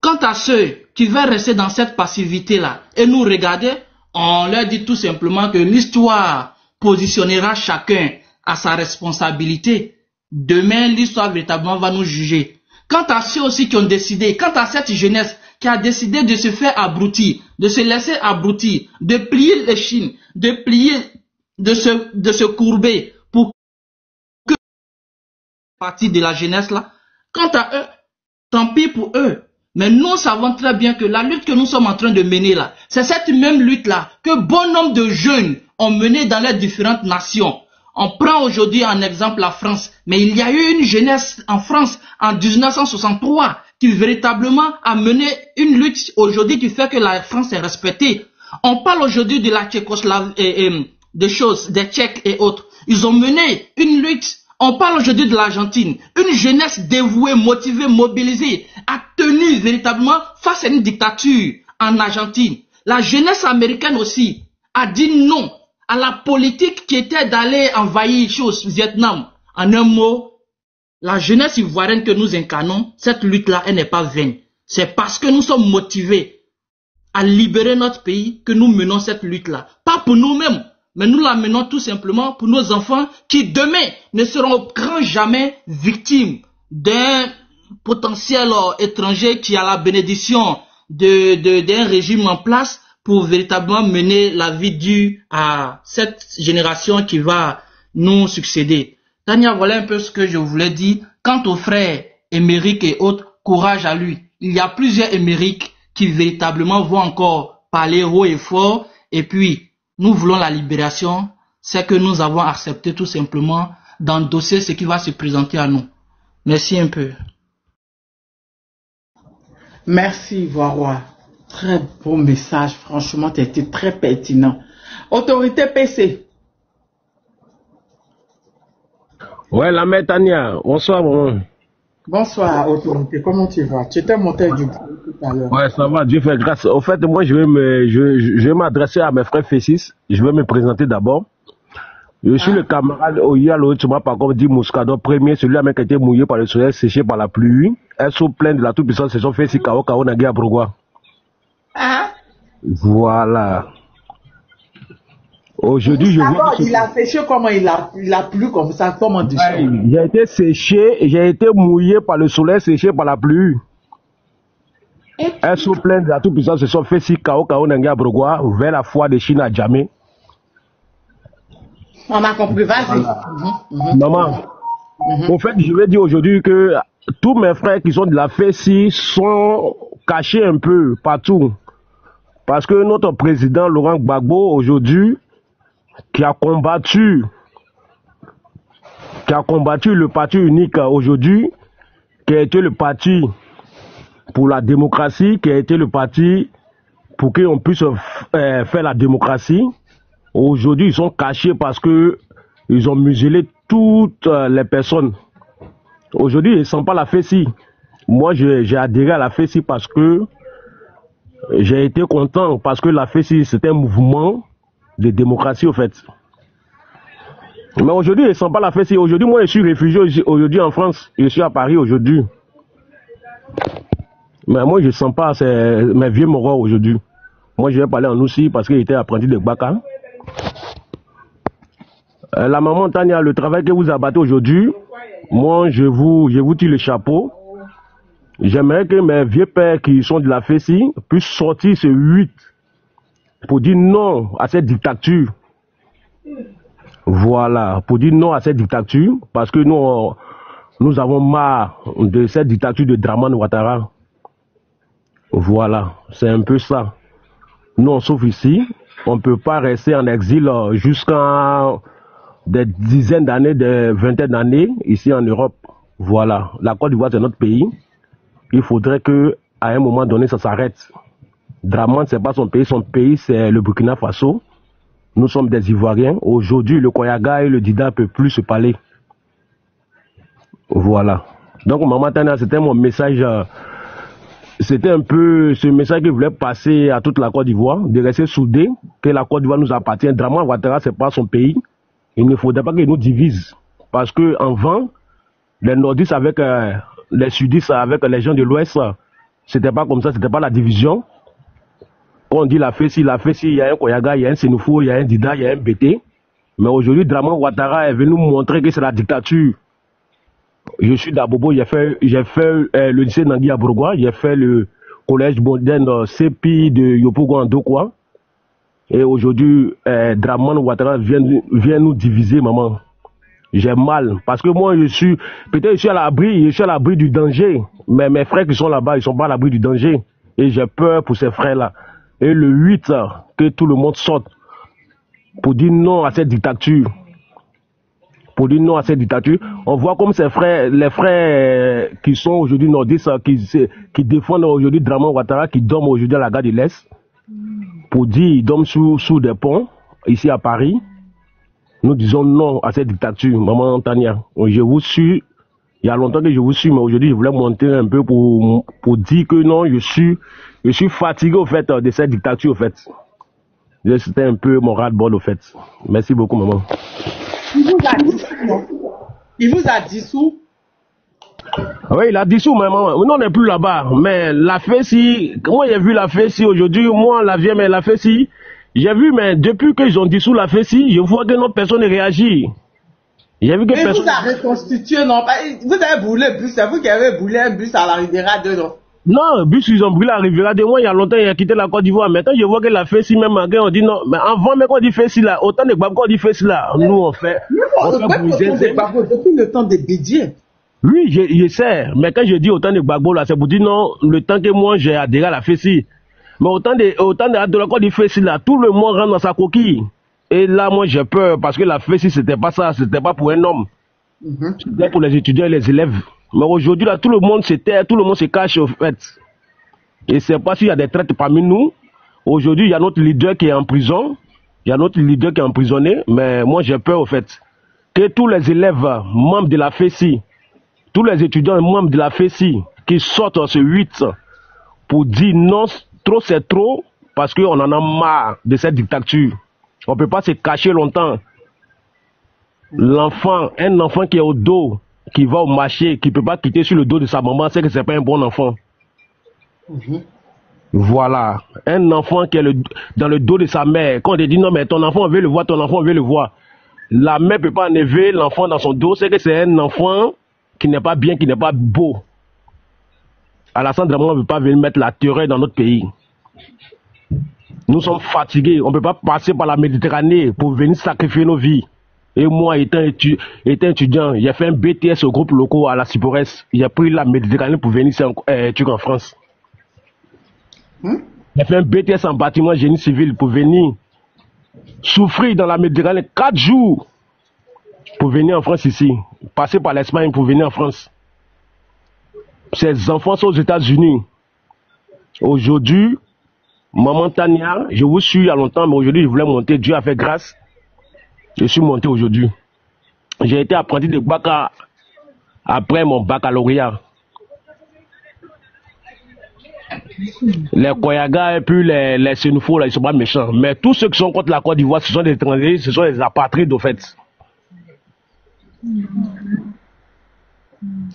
Quant à ceux qui veulent rester dans cette passivité-là et nous regarder, on leur dit tout simplement que l'histoire positionnera chacun à sa responsabilité. Demain, l'histoire véritablement va nous juger. Quant à ceux aussi qui ont décidé, quant à cette jeunesse qui a décidé de se faire abrutir, de se laisser abrutir, de plier les chines, de se courber pour que partie de la jeunesse là, quant à eux, tant pis pour eux. Mais nous savons très bien que la lutte que nous sommes en train de mener là, c'est cette même lutte là que bon nombre de jeunes ont mené dans les différentes nations. On prend aujourd'hui en exemple la France, mais il y a eu une jeunesse en France en 1963 qui véritablement a mené une lutte aujourd'hui qui fait que la France est respectée. On parle aujourd'hui de la Tchécoslovaquie, des Tchèques et autres. Ils ont mené une lutte. On parle aujourd'hui de l'Argentine. Une jeunesse dévouée, motivée, mobilisée, a tenu véritablement face à une dictature en Argentine. La jeunesse américaine aussi a dit non à la politique qui était d'aller envahir Vietnam. En un mot, la jeunesse ivoirienne que nous incarnons, cette lutte-là, elle n'est pas vaine. C'est parce que nous sommes motivés à libérer notre pays que nous menons cette lutte-là. Pas pour nous-mêmes, mais nous la menons tout simplement pour nos enfants qui demain ne seront au grand jamais victimes d'un potentiel étranger qui a la bénédiction d'un régime en place pour véritablement mener la vie due à cette génération qui va nous succéder. Tania, voilà un peu ce que je voulais dire. Quant aux frères Émeric et autres, courage à lui. Il y a plusieurs Émeric qui véritablement vont encore parler haut et fort. Et puis, nous voulons la libération. C'est que nous avons accepté tout simplement d'endosser ce qui va se présenter à nous. Merci un peu. Merci, Voiroy. Très bon message. Franchement, tu as été très pertinent. Autorité PC. Ouais, la mère Tania. Bonsoir, bon. Bonsoir, autorité. Comment tu vas? Tu étais monté du tout à l'heure. Ouais, ça va. Dieu fait grâce. Au fait, moi, je vais m'adresser à mes frères Fessis. Je vais me présenter d'abord. Je suis le camarade Oyalo, tu m'as par contre dit Mouscador premier, celui-là qui a été mouillé par le soleil, séché par la pluie. Elles sont pleines de la toute-puissance, se sont fait si Kao Kao Nagui à Brougua. Ah? Voilà. Aujourd'hui, je vois Alors, il a séché comment il a plu comme ça, comment dessus. J'ai été séché, j'ai été mouillé par le soleil, séché par la pluie. Un sous plein de la toute-puissance se sont fait si Kao Nenga Brogwa vers la foi de Chine à Djamé. On a compris, vas-y. Maman, au fait, je vais dire aujourd'hui que tous mes frères qui sont de la FESI sont cachés un peu partout. Parce que notre président Laurent Gbagbo aujourd'hui, qui a combattu le parti unique aujourd'hui, qui a été le parti pour la démocratie, qui a été le parti pour qu'on puisse faire la démocratie. Aujourd'hui, ils sont cachés parce que ils ont muselé toutes les personnes. Aujourd'hui, ils ne sont pas la FESI. Moi, j'ai adhéré à la FESI parce que j'ai été content, parce que la FESI, c'est un mouvement de démocratie, au fait. Mais aujourd'hui, ils ne sont pas la FESI. Aujourd'hui, moi, je suis réfugié aujourd'hui en France. Je suis à Paris aujourd'hui. Mais moi, je ne sens pas mes vieux morts aujourd'hui. Moi, je vais parler en aussi parce qu'il était apprenti de Gbaka. La maman Tania, le travail que vous abattez aujourd'hui, moi, je vous tire le chapeau. J'aimerais que mes vieux pères qui sont de la FESI puissent sortir ce 8 pour dire non à cette dictature. Voilà, pour dire non à cette dictature, parce que nous avons marre de cette dictature de Dramane Ouattara. Voilà, c'est un peu ça. Nous, on souffre ici, on ne peut pas rester en exil jusqu'à des dizaines d'années, des vingtaines d'années ici en Europe. Voilà, la Côte d'Ivoire, c'est notre pays. Il faudrait que à un moment donné, ça s'arrête. Dramane, c'est pas son pays, c'est le Burkina Faso. Nous sommes des Ivoiriens. Aujourd'hui, le Koyaga et le Dida ne peuvent plus se parler. Voilà. Donc, Maman Tana, c'était mon message. C'était un peu ce message que je voulais passer à toute la Côte d'Ivoire, de rester soudés, que la Côte d'Ivoire nous appartient. Dramane Ouattara, c'est pas son pays. Il ne faudrait pas qu'il nous divise. Parce que en vain, les nordistes avec les sudistes, avec les gens de l'Ouest, c'était pas comme ça, c'était pas la division. On dit la FESI, il y a un Koyaga, il y a un Sénoufo, il y a un Dida, il y a un BT. Mais aujourd'hui, Dramane Ouattara est venu nous montrer que c'est la dictature. Je suis d'Abobo, j'ai fait le lycée Nangui à Bourgois, j'ai fait le collège moderne CEPI de Yopougon en Dokwa. Et aujourd'hui, Dramane Ouattara vient nous diviser, maman. J'ai mal, parce que moi, peut-être je suis à l'abri du danger. Mais mes frères qui sont là-bas, ils sont pas à l'abri du danger. Et j'ai peur pour ces frères-là. Et le 8, que tout le monde sorte pour dire non à cette dictature. Pour dire non à cette dictature. On voit comme ces frères, les frères qui sont aujourd'hui nordistes, qui défendent aujourd'hui Dramane Ouattara, qui dorment aujourd'hui à la gare de l'Est, pour dire ils dorment sous des ponts, ici à Paris. Nous disons non à cette dictature. Maman Tania, je vous suis. Il y a longtemps que je vous suis, mais aujourd'hui, je voulais monter un peu pour dire que non, je suis fatigué, au fait, de cette dictature, au fait. C'était un peu mon ras-le-bol, au fait. Merci beaucoup, maman. Il vous a dissous, non? Il vous a dissous? Oui, il a dissous, maman. Nous, on n'est plus là-bas. Mais la FESI, moi, j'ai vu la FESI aujourd'hui, moi, la vieille, mais la FESI, j'ai vu, mais depuis qu'ils ont dissous la FESI, je vois que notre personne ne réagit. J'ai vu que mais personne... vous avez reconstitué, non? Vous avez brûlé le bus, c'est vous qui avez brûlé un bus à la Riviera 2, non? Non, le bus, ils ont brûlé à la Riviera 2. Moi, il y a longtemps, il a quitté la Côte d'Ivoire. Maintenant, je vois que la FESI, même, on dit non. Mais avant, même quand on dit FESI là, autant de Gbagbo, on dit FESI là. Nous, on fait. Depuis le temps de Bédier. Oui, je sais. Mais quand je dis autant de Gbagbo là, c'est pour dire non, le temps que moi, j'ai adhéré à la FESI. Mais autant de la Côte d'Ivoire FESI là, tout le monde rentre dans sa coquille. Et là, moi, j'ai peur parce que la FESI, c'était pas ça, c'était pas pour un homme. C'était pour les étudiants et les élèves. Mais aujourd'hui, là, tout le monde se tait, tout le monde se cache, au fait. Et c'est pas s'il y a des traites parmi nous. Aujourd'hui, il y a notre leader qui est en prison. Il y a notre leader qui est emprisonné. Mais moi, j'ai peur, au fait, que tous les élèves membres de la FESI, tous les étudiants membres de la FESI qui sortent ce 8 pour dire non, trop c'est trop, parce qu'on en a marre de cette dictature. On ne peut pas se cacher longtemps. L'enfant, un enfant qui est au dos, qui va au marché, qui ne peut pas quitter sur le dos de sa maman, c'est que ce n'est pas un bon enfant. Voilà. Un enfant qui est dans le dos de sa mère. Quand on te dit non, mais ton enfant, on veut le voir, ton enfant, on veut le voir. La mère ne peut pas enlever l'enfant dans son dos. C'est que c'est un enfant qui n'est pas bien, qui n'est pas beau. Alassane Dramane ne veut pas venir mettre la terreur dans notre pays. Nous sommes fatigués. On ne peut pas passer par la Méditerranée pour venir sacrifier nos vies. Et moi, étant étudiant, j'ai fait un BTS au groupe locaux à la Cipores. J'ai pris la Méditerranée pour venir ici en France. J'ai fait un BTS en bâtiment génie civil pour venir souffrir dans la Méditerranée 4 jours pour venir en France ici. Passer par l'Espagne pour venir en France. Ces enfants sont aux États-Unis. Aujourd'hui, maman Tania, je vous suis il y a longtemps, mais aujourd'hui je voulais monter. Dieu a fait grâce. Je suis monté aujourd'hui. J'ai été apprenti de Baka après mon baccalauréat. Les Koyaga et puis les Sénoufos, là, ils ne sont pas méchants. Mais tous ceux qui sont contre la Côte d'Ivoire, ce sont des étrangers, ce sont des apatrides au fait.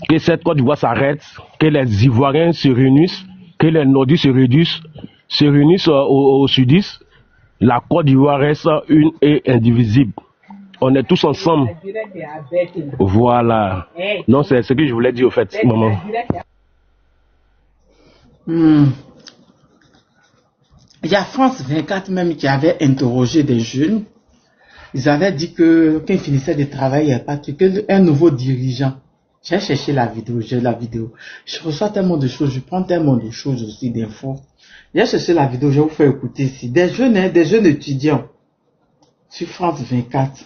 Que cette Côte d'Ivoire s'arrête, que les Ivoiriens se réunissent, que les Nordistes se réunissent au Sudiste, la Côte d'Ivoire reste une et indivisible. On est tous ensemble. Voilà. Non, c'est ce que je voulais dire au fait, maman. Il y a France 24 même qui avait interrogé des jeunes. Ils avaient dit que quand ils finissaient de travailler, il n'y avait pas qu'un nouveau dirigeant. J'ai cherché la vidéo, j'ai la vidéo. Je reçois tellement de choses, je prends tellement de choses aussi, d'infos. J'ai cherché la vidéo, je vais vous faire écouter ici. Des jeunes étudiants sur France 24.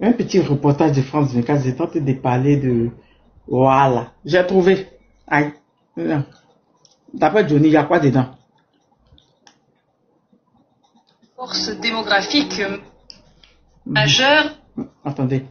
Un petit reportage de France 24, j'ai tenté de parler de... Voilà, j'ai trouvé. Aïe. D'après Johnny, il y a quoi dedans? Force démographique majeure. Attendez.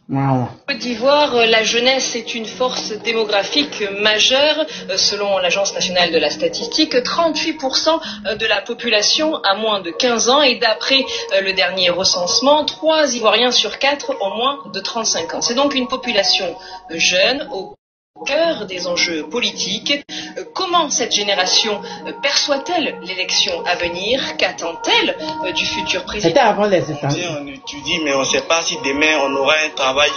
Voilà. Côte d'Ivoire, la jeunesse est une force démographique majeure. Selon l'Agence nationale de la statistique, 38% de la population a moins de 15 ans et d'après le dernier recensement, 3 Ivoiriens sur 4 ont moins de 35 ans. C'est donc une population jeune au cœur des enjeux politiques. Comment cette génération perçoit-elle l'élection à venir? Qu'attend-elle du futur président? C'était avant les États. On étudie, mais on ne sait pas si demain on aura un travail.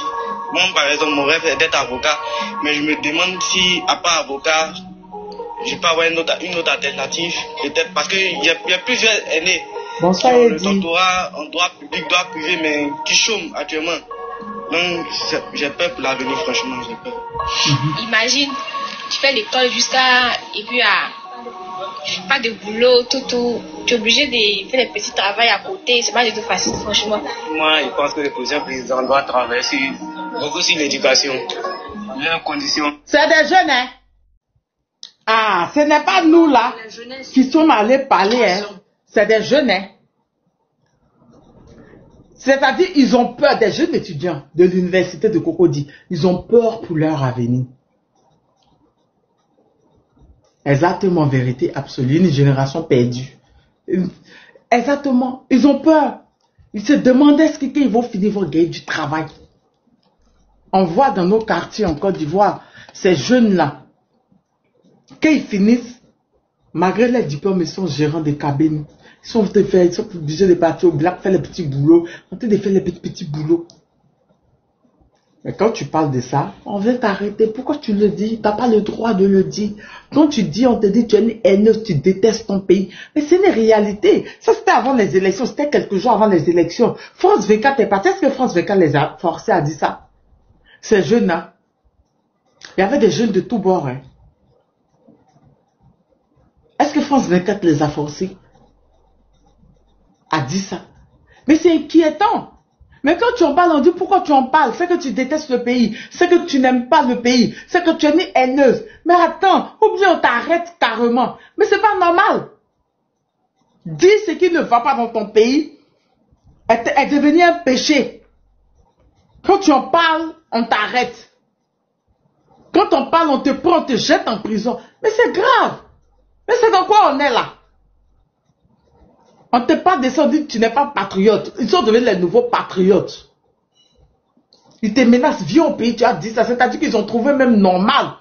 Moi, par exemple, mon rêve est d'être avocat, mais je me demande si, à part avocat, je peux avoir une autre alternative, peut-être, parce qu'il y a plusieurs aînés qui ont le doctorat en droit public, droit privé, mais qui chôment actuellement. Donc, j'ai peur pour l'avenir, franchement, j'ai peur. Imagine, tu fais l'école jusqu'à... Et puis, pas de boulot, tout. Tu es obligé de faire des petits travaux à côté. C'est pas du tout facile, franchement. Moi, je pense que le prochain président doit travailler beaucoup sur l'éducation, les conditions. C'est des jeunes, hein? Ah, ce n'est pas nous, là, qui sommes allés parler, hein? C'est des jeunes, hein? C'est-à-dire, ils ont peur, des jeunes étudiants de l'université de Cocody. Ils ont peur pour leur avenir. Exactement, vérité absolue. Une génération perdue. Exactement. Ils ont peur. Ils se demandent est-ce qu'ils vont finir, vont gagner du travail. On voit dans nos quartiers en Côte d'Ivoire, ces jeunes-là, quand ils finissent, malgré les diplômes, ils sont gérants de cabines. Ils sont obligés de partir au black, faire les petits boulots, en train de faire les petits boulots. Mais quand tu parles de ça, on veut t'arrêter. Pourquoi tu le dis? Tu n'as pas le droit de le dire. Quand tu dis, on te dit tu es une haineuse, tu détestes ton pays. Mais c'est une réalité. Ça, c'était avant les élections. C'était quelques jours avant les élections. France 24 est parti. Est-ce que France 24 les a forcés à dire ça? Ces jeunes-là. Il y avait des jeunes de tous bords. Hein. Est-ce que France 24 les a forcés à dire ça? Mais c'est inquiétant. Mais quand tu en parles, on dit pourquoi tu en parles? C'est que tu détestes le pays. C'est que tu n'aimes pas le pays. C'est que tu es une haineuse. Mais attends, ou bien on t'arrête carrément. Mais c'est pas normal. Dis ce qui ne va pas dans ton pays est devenu un péché. Quand tu en parles, on t'arrête. Quand on parle, on te prend, on te jette en prison. Mais c'est grave. Mais c'est dans quoi on est là? On ne t'a pas descendu, tu n'es pas patriote. Ils sont devenus les nouveaux patriotes. Ils te menacent, viens au pays, tu as dit ça. C'est-à-dire qu'ils ont trouvé même normal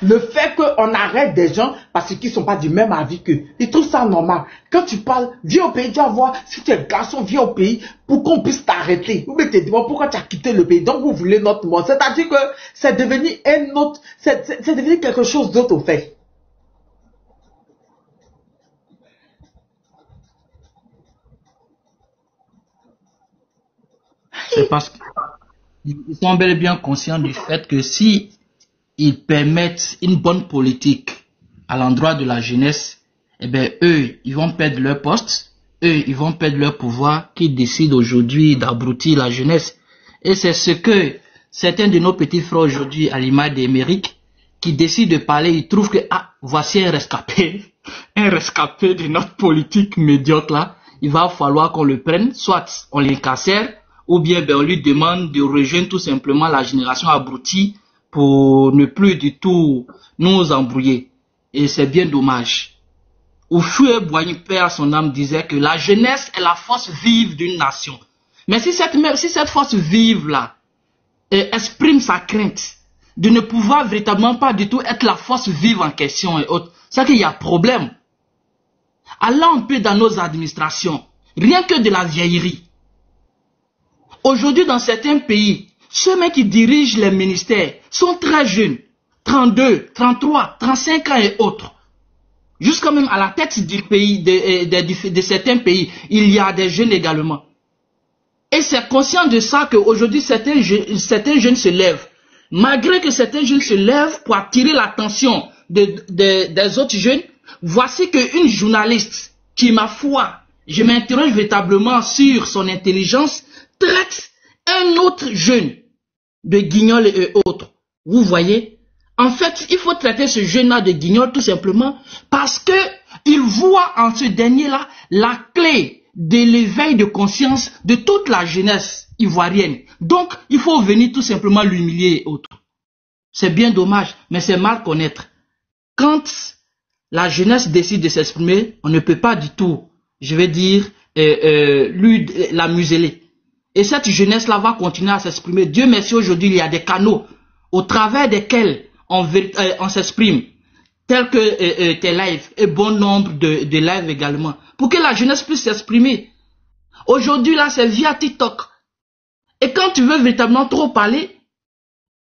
Le fait qu'on arrête des gens parce qu'ils ne sont pas du même avis qu'eux, ils trouvent ça normal. Quand tu parles, viens au pays, tu vas voir, si tu es garçon, viens au pays pour qu'on puisse t'arrêter. Ou bien te dire pourquoi tu as quitté le pays, donc vous voulez notre mort. C'est-à-dire que c'est devenu un autre, c'est devenu quelque chose d'autre au fait. C'est parce qu'ils sont bel et bien conscients du fait que si ils permettent une bonne politique à l'endroit de la jeunesse, eh bien, eux, ils vont perdre leur poste, eux, ils vont perdre leur pouvoir, qui décident aujourd'hui d'abrutir la jeunesse. Et c'est ce que certains de nos petits frères aujourd'hui, à l'image d'Amérique, qui décident de parler, ils trouvent que, ah, voici un rescapé de notre politique médiocre là, il va falloir qu'on le prenne, soit on l'incarcère, ou bien ben, on lui demande de rejoindre tout simplement la génération abrutie pour ne plus du tout nous embrouiller. Et c'est bien dommage. Oufoué Boigny, père son âme, disait que la jeunesse est la force vive d'une nation. Mais si cette force vive là exprime sa crainte de ne pouvoir véritablement pas du tout être la force vive en question et autres, c'est qu'il y a problème. Allons un peu dans nos administrations, rien que de la vieillerie. Aujourd'hui, dans certains pays, ceux qui dirigent les ministères sont très jeunes, 32, 33, 35 ans et autres. Jusqu'à même à la tête du pays, de certains pays, il y a des jeunes également. Et c'est conscient de ça qu'aujourd'hui, certains jeunes se lèvent. Malgré que certains jeunes se lèvent pour attirer l'attention des autres jeunes, voici qu'une journaliste qui, ma foi, je m'interroge véritablement sur son intelligence, traite un autre jeune de guignol et autres. Vous voyez? En fait, il faut traiter ce jeune-là de guignol tout simplement parce que il voit en ce dernier-là la clé de l'éveil de conscience de toute la jeunesse ivoirienne. Donc, il faut venir tout simplement l'humilier et autres. C'est bien dommage, mais c'est mal connaître. Quand la jeunesse décide de s'exprimer, on ne peut pas du tout, je vais dire, lui la museler. Et cette jeunesse-là va continuer à s'exprimer. Dieu merci, aujourd'hui, il y a des canaux au travers desquels on s'exprime, tels que tes lives et bon nombre de lives également, pour que la jeunesse puisse s'exprimer. Aujourd'hui, là, c'est via TikTok. Et quand tu veux véritablement trop parler,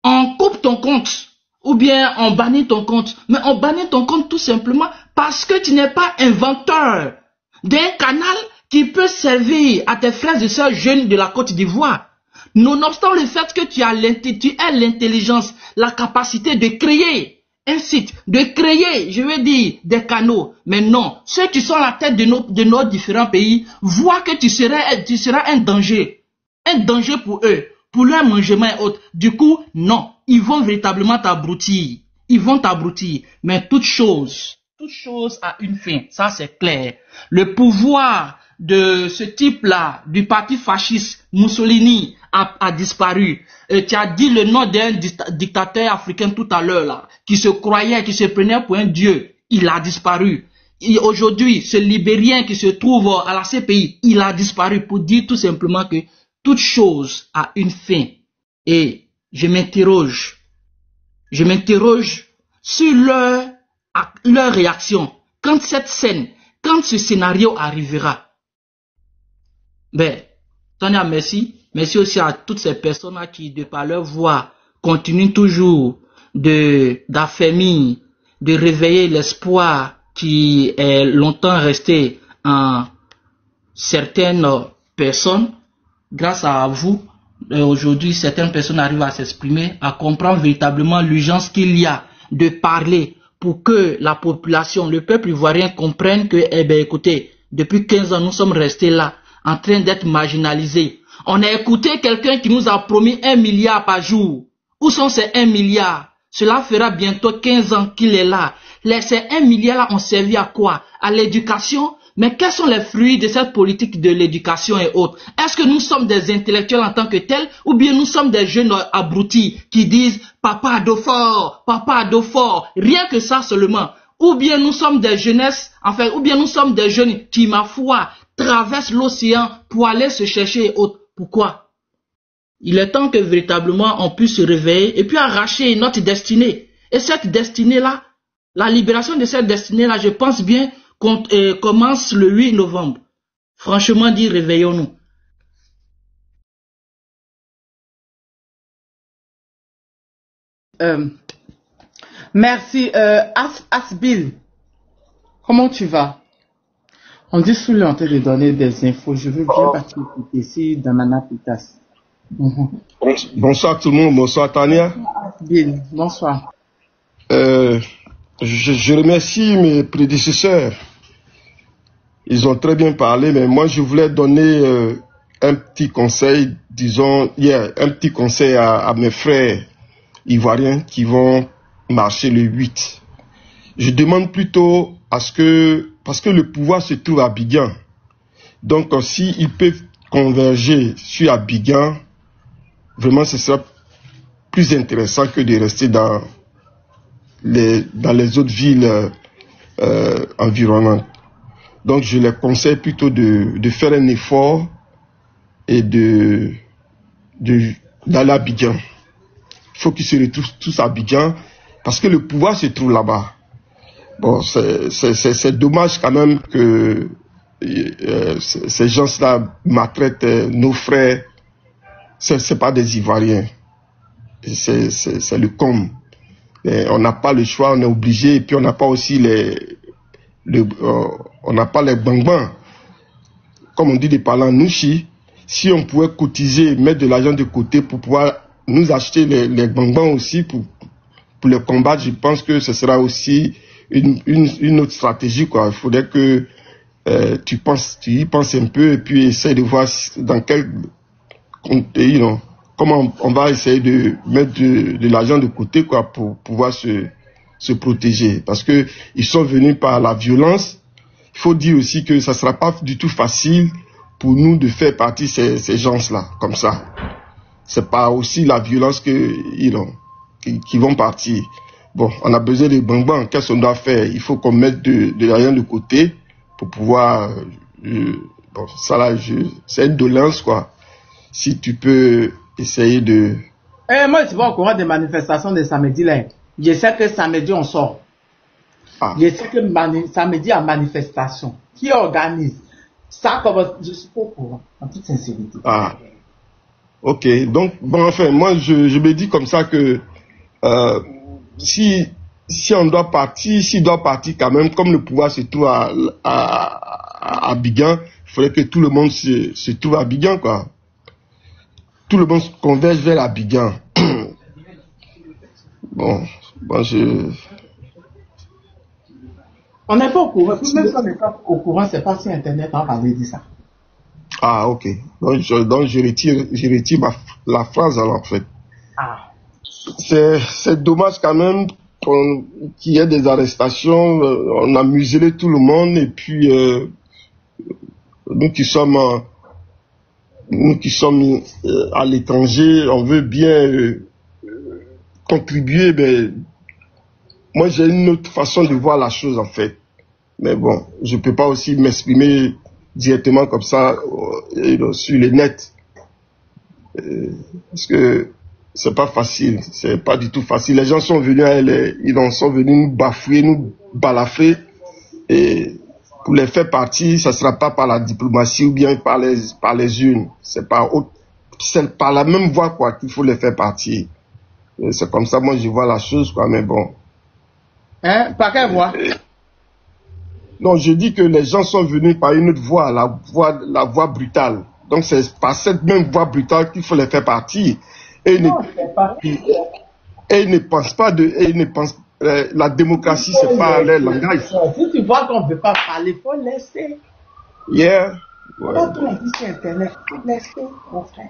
on coupe ton compte, ou bien on bannit ton compte. Mais on bannit ton compte tout simplement parce que tu n'es pas inventeur d'un canal qui peut servir à tes frères et sœurs jeunes de la Côte d'Ivoire. Nonobstant le fait que tu as l'intelligence, la capacité de créer un site, de créer, je veux dire, des canaux. Mais non, ceux qui sont à la tête de nos différents pays voient que tu seras un danger pour eux, pour leur mangement et autres. Du coup, non, ils vont véritablement t'abrutir. Ils vont t'abrutir. Mais toute chose a une fin, ça c'est clair. Le pouvoir de ce type-là, du parti fasciste Mussolini, a disparu. Tu as dit le nom d'un dictateur africain tout à l'heure, là, qui se croyait, qui se prenait pour un dieu. Il a disparu. Aujourd'hui, ce Libérien qui se trouve à la CPI, il a disparu pour dire tout simplement que toute chose a une fin. Et je m'interroge sur leur réaction. Quand cette scène, quand ce scénario arrivera, ben, Tania, merci. Merci aussi à toutes ces personnes qui, de par leur voix, continuent toujours d'affermir, de réveiller l'espoir qui est longtemps resté en certaines personnes. Grâce à vous, aujourd'hui, certaines personnes arrivent à s'exprimer, à comprendre véritablement l'urgence qu'il y a de parler pour que la population, le peuple ivoirien comprenne que, eh bien, écoutez, depuis 15 ans, nous sommes restés là, en train d'être marginalisés. On a écouté quelqu'un qui nous a promis 1 milliard par jour. Où sont ces 1 milliard? Cela fera bientôt 15 ans qu'il est là. Ces 1 milliard là ont servi à quoi? À l'éducation? Mais quels sont les fruits de cette politique de l'éducation et autres? Est-ce que nous sommes des intellectuels en tant que tels, ou bien nous sommes des jeunes abrutis qui disent papa dos fort, rien que ça seulement? Ou bien nous sommes des jeunesses, enfin, ou bien nous sommes des jeunes qui, ma foi, traversent l'océan pour aller se chercher et autres. Pourquoi? Il est temps que véritablement on puisse se réveiller et puis arracher notre destinée. Et cette destinée-là, la libération de cette destinée-là, je pense bien qu'on commence le 8 novembre. Franchement dit, réveillons-nous. Merci. Asbil, comment tu vas? On dit sous en train de donner des infos. Je veux bien participer ici dans ma Pitas. Bonsoir tout le monde, bonsoir Tania. Asbil, bonsoir. Je remercie mes prédécesseurs. Ils ont très bien parlé, mais moi je voulais donner un petit conseil, disons, un petit conseil à mes frères ivoiriens qui vont marcher le 8. Je demande plutôt à ce que, parce que le pouvoir se trouve à Abidjan, donc s'ils peuvent converger sur Abidjan, vraiment ce sera plus intéressant que de rester dans les autres villes environnantes. Donc je les conseille plutôt de faire un effort et d'aller à Abidjan. Il faut qu'ils se retrouvent tous à Abidjan parce que le pouvoir se trouve là-bas. Bon, c'est dommage quand même que ces gens-là maltraitent nos frères. C'est pas des Ivoiriens. C'est le com. On n'a pas le choix, on est obligé, et puis on n'a pas aussi on n'a pas les bangbans. Comme on dit des parlants nouchi, si on pouvait cotiser, mettre de l'argent de côté pour pouvoir nous acheter les bangbans aussi pour les combattre, je pense que ce sera aussi une autre stratégie, quoi. Il faudrait que tu y penses un peu et puis essaye de voir dans quel comment on va essayer de mettre de l'argent de côté, quoi, pour pouvoir se protéger. Parce que ils sont venus par la violence. Il faut dire aussi que ça ne sera pas du tout facile pour nous de faire partie de ces gens-là, comme ça. C'est pas aussi la violence qui vont partir. Bon, on a besoin de bonbons. Qu'est-ce qu'on doit faire? Il faut qu'on mette de l'argent de côté pour pouvoir... bon, ça là, c'est une doléance, quoi. Si tu peux essayer de... moi, je suis pas au courant des manifestations de samedi là. Je sais que samedi, on sort. Je sais que samedi, à manifestation. Qui organise? Ça, je suis pas au courant, en toute sincérité. Ok. Donc, bon, enfin, moi, je me dis comme ça que si on doit partir, s'il doit partir quand même, comme le pouvoir se trouve à Abidjan, il faudrait que tout le monde se trouve à Abidjan, quoi. Tout le monde converge vers Abidjan. Bon, on n'est pas au courant. Même si on n'est pas au courant, c'est pas sur Internet, on va dire ça. Ok. Donc je retire la phrase alors, en fait. C'est dommage quand même qu'il y ait des arrestations. On a muselé tout le monde et puis nous qui sommes à l'étranger, on veut bien contribuer, mais moi j'ai une autre façon de voir la chose, en fait. Mais bon, je peux pas aussi m'exprimer directement comme ça sur les nets. Parce que c'est pas facile, c'est pas du tout facile. Les gens sont venus sont venus nous bafouer, nous balafrer, et pour les faire partir, ça sera pas par la diplomatie ou bien par les urnes. C'est par la même voie, quoi, qu'il faut les faire partir. C'est comme ça, moi, je vois la chose, quoi, mais bon. Par quelle voie? Non, je dis que les gens sont venus par une autre voie, la voie brutale. Donc, c'est par cette même voie brutale qu'il faut les faire partir. Et ils ne pensent pas la démocratie, c'est pas leur langage. Si tu vois qu'on ne veut pas parler, il faut laisser. Yeah. Ouais. Quand on dit sur Internet, il faut laisser, mon frère.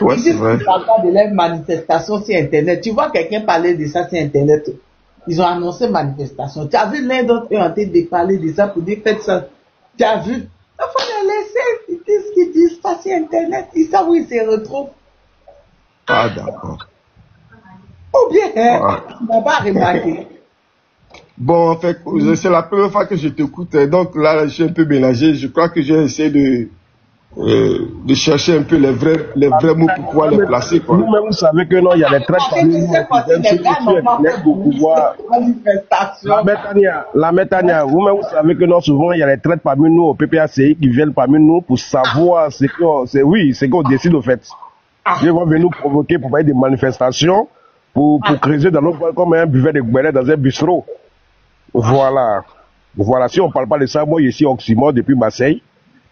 Ouais, c'est vrai. Tu parles pas de la manifestation sur Internet. Tu vois quelqu'un parler de ça sur Internet. Ils ont annoncé manifestation. Tu as vu l'un d'entre eux en train de parler de ça pour dire faites ça. Tu as vu? Il faut les laisser. Ils disent ce qu'ils disent pas sur Internet. Ils savent où ils se retrouvent. D'accord. Ou bien, tu n'as pas remarqué. Bon, en fait, c'est la première fois que je t'écoute. Donc là, je suis un peu mélangé. Je crois que j'ai essayé de chercher un peu les vrais mots pour pouvoir les placer. Vous-même, vous savez que non, il y a les traites parmi nous pour pouvoir. La métania, vous-même, vous savez que non, souvent, il y a les traites parmi nous au PPACI qui viennent parmi nous pour savoir ce qu'on décide au fait. Ils vont venir nous provoquer pour faire des manifestations, pour creuser dans notre comme un buffet de gobelet dans un bistrot. Voilà. Voilà, si on ne parle pas de ça, moi, je suis Oxymore depuis Marseille.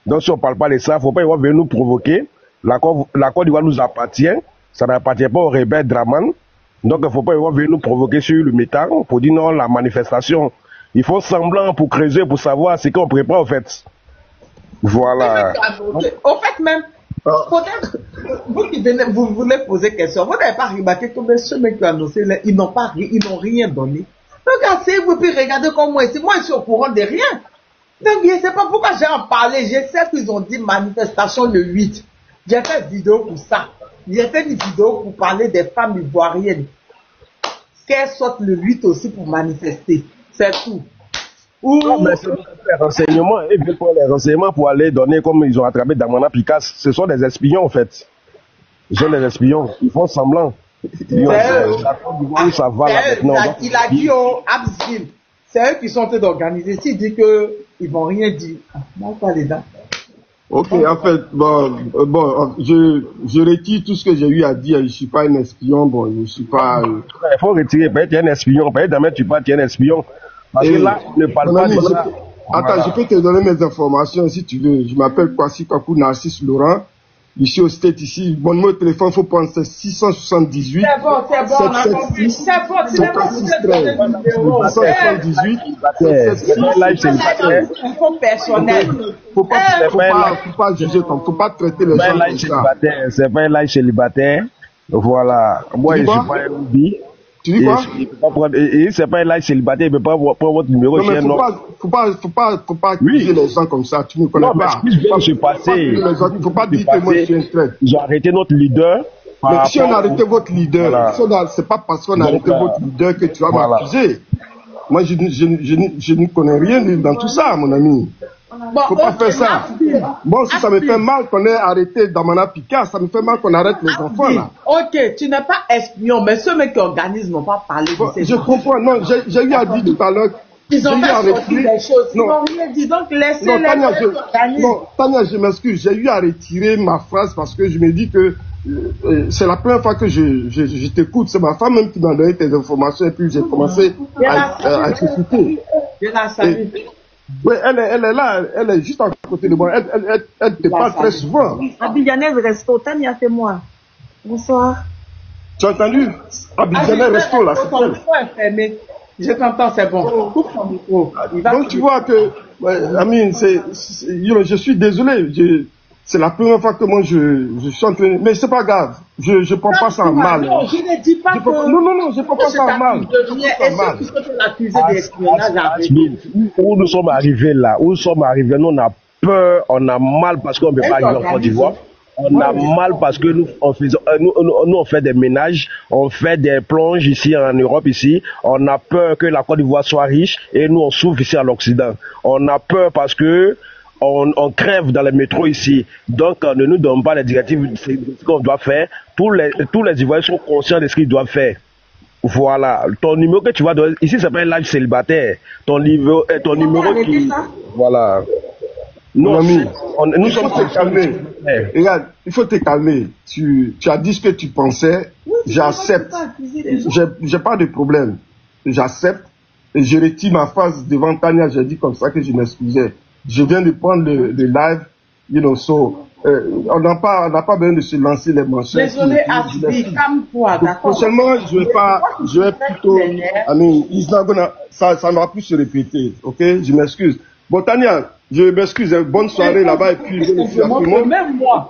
Donc, si on ne parle pas de ça, il ne faut pas qu'ils vont venir nous provoquer. La Côte d'Ivoire nous appartient. Ça n'appartient pas au rebelle Draman. Donc, il ne faut pas qu'ils vont venir nous provoquer sur le métal pour dire non, la manifestation. Il faut semblant pour creuser, pour savoir ce qu'on prépare, en fait. Voilà. Au fait, même, vous qui venez, vous voulez poser question, vous n'avez pas remarqué que ceux qui ont annoncé, ils n'ont rien donné. Regardez, vous pouvez regarder comme moi ici. Moi, je suis au courant de rien. Donc, je ne sais pas pourquoi j'ai en parlé. Je sais qu'ils ont dit manifestation le 8. J'ai fait une vidéo pour ça. J'ai fait une vidéo pour parler des femmes ivoiriennes. Qu'elles sortent le 8 aussi pour manifester. C'est tout. Non, mais c'est les renseignements. Ils veulent prendre les renseignements pour aller donner comme ils ont attrapé Damana Picasse. Ce sont des espions, en fait. Ils sont des espions. Ils font semblant. C'est eux qui sont en train d'organiser. S'ils disent qu'ils ne vont rien dire, moi, pas les dents. Ok, en fait, je retire tout ce que j'ai eu à dire. Je ne suis pas un espion. Bon, je ne suis pas. Il faut retirer. Peut-être tu es un espion. Peut-être demain tu es un espion. Parce que là, on ne parle pas de ça. Attends, je peux te donner mes informations si tu veux. Je m'appelle Kwasi Kakou Narcisse Laurent. Ici au State, ici, mon numéro de téléphone, il faut prendre, c'est 678. C'est bon, on a compris. C'est bon, tu n'as pas 678. Personnel. Faut pas juger, faut pas traiter les gens comme ça. C'est pas un live célibataire. Voilà. Moi, je suis pas un hobby. Tu dis quoi? Et c'est pas un live célibataire, il ne peut pas prendre votre numéro chez nous. Faut pas accuser les gens comme ça, tu ne connais pas. Il faut pas dire que moi je suis un traître. Ils ont arrêté notre leader. Mais si on a arrêté votre leader, c'est pas parce qu'on a arrêté votre leader que tu vas m'accuser. Moi, je ne connais rien dans tout ça, mon ami. Faut pas faire ça. Bon, si ça me fait mal qu'on ait arrêté Damana Picasse, ça me fait mal qu'on arrête les enfants là. Ok, tu n'es pas espion, mais ceux qui organisent n'ont pas parlé de ces choses. Je comprends, non, j'ai eu à dire tout à l'heure. Ils ont pas sorti des choses. Ils n'ont rien dit, donc laissez-les organiser. Non, Tania, je m'excuse, j'ai eu à retirer ma phrase parce que je me dis que c'est la première fois que je t'écoute. C'est ma femme même qui m'a donné tes informations et puis j'ai commencé à t'écouter. Je la salue. Oui, elle est là, elle est juste à côté de moi. Elle te parle très souvent. Abidjanais Resto, Tania, c'est moi. Bonsoir. Tu as entendu? Abidjanais Resto, là, c'est elle. Je t'entends, c'est bon. Coupe ton micro. Donc tu vois que, Amine, je suis désolé. C'est la première fois que moi je suis en train. Mais c'est pas grave. Je prends pas ça en mal. Non, je ne dis pas que. Non, je prends pas ça en mal. Est-ce qu'ils sont accusés d'espionnage? Où nous sommes arrivés là, nous on a peur, on a mal parce qu'on ne peut pas arriver en Côte d'Ivoire. On a mal parce que nous on fait des ménages, on fait des plonges ici en Europe ici. On a peur que la Côte d'Ivoire soit riche et nous on souffre ici à l'Occident. On a peur parce que on crève dans les métros ici. Donc, ne nous donne pas les directives de ce qu'on doit faire. Tous les Ivoiriens sont conscients de ce qu'ils doivent faire. Voilà. Ton numéro que tu vas donner, ici, c'est pas un live célibataire. Ton numéro qui... Voilà. Nous sommes te calmer. Regarde, il faut te calmer. Tu as dit ce que tu pensais. J'accepte. J'ai pas de problème. J'accepte. Et je retire ma phrase devant Tania. J'ai dit comme ça que je m'excusais. Je viens de prendre le live, on n'a pas besoin de se lancer les mensonges. Désolé, Asbi, calme-toi, d'accord. Prochainement, je vais plutôt, ça ne va plus se répéter, ok? Je m'excuse. Bon, Tania, je m'excuse, bonne soirée là-bas et puis même moi,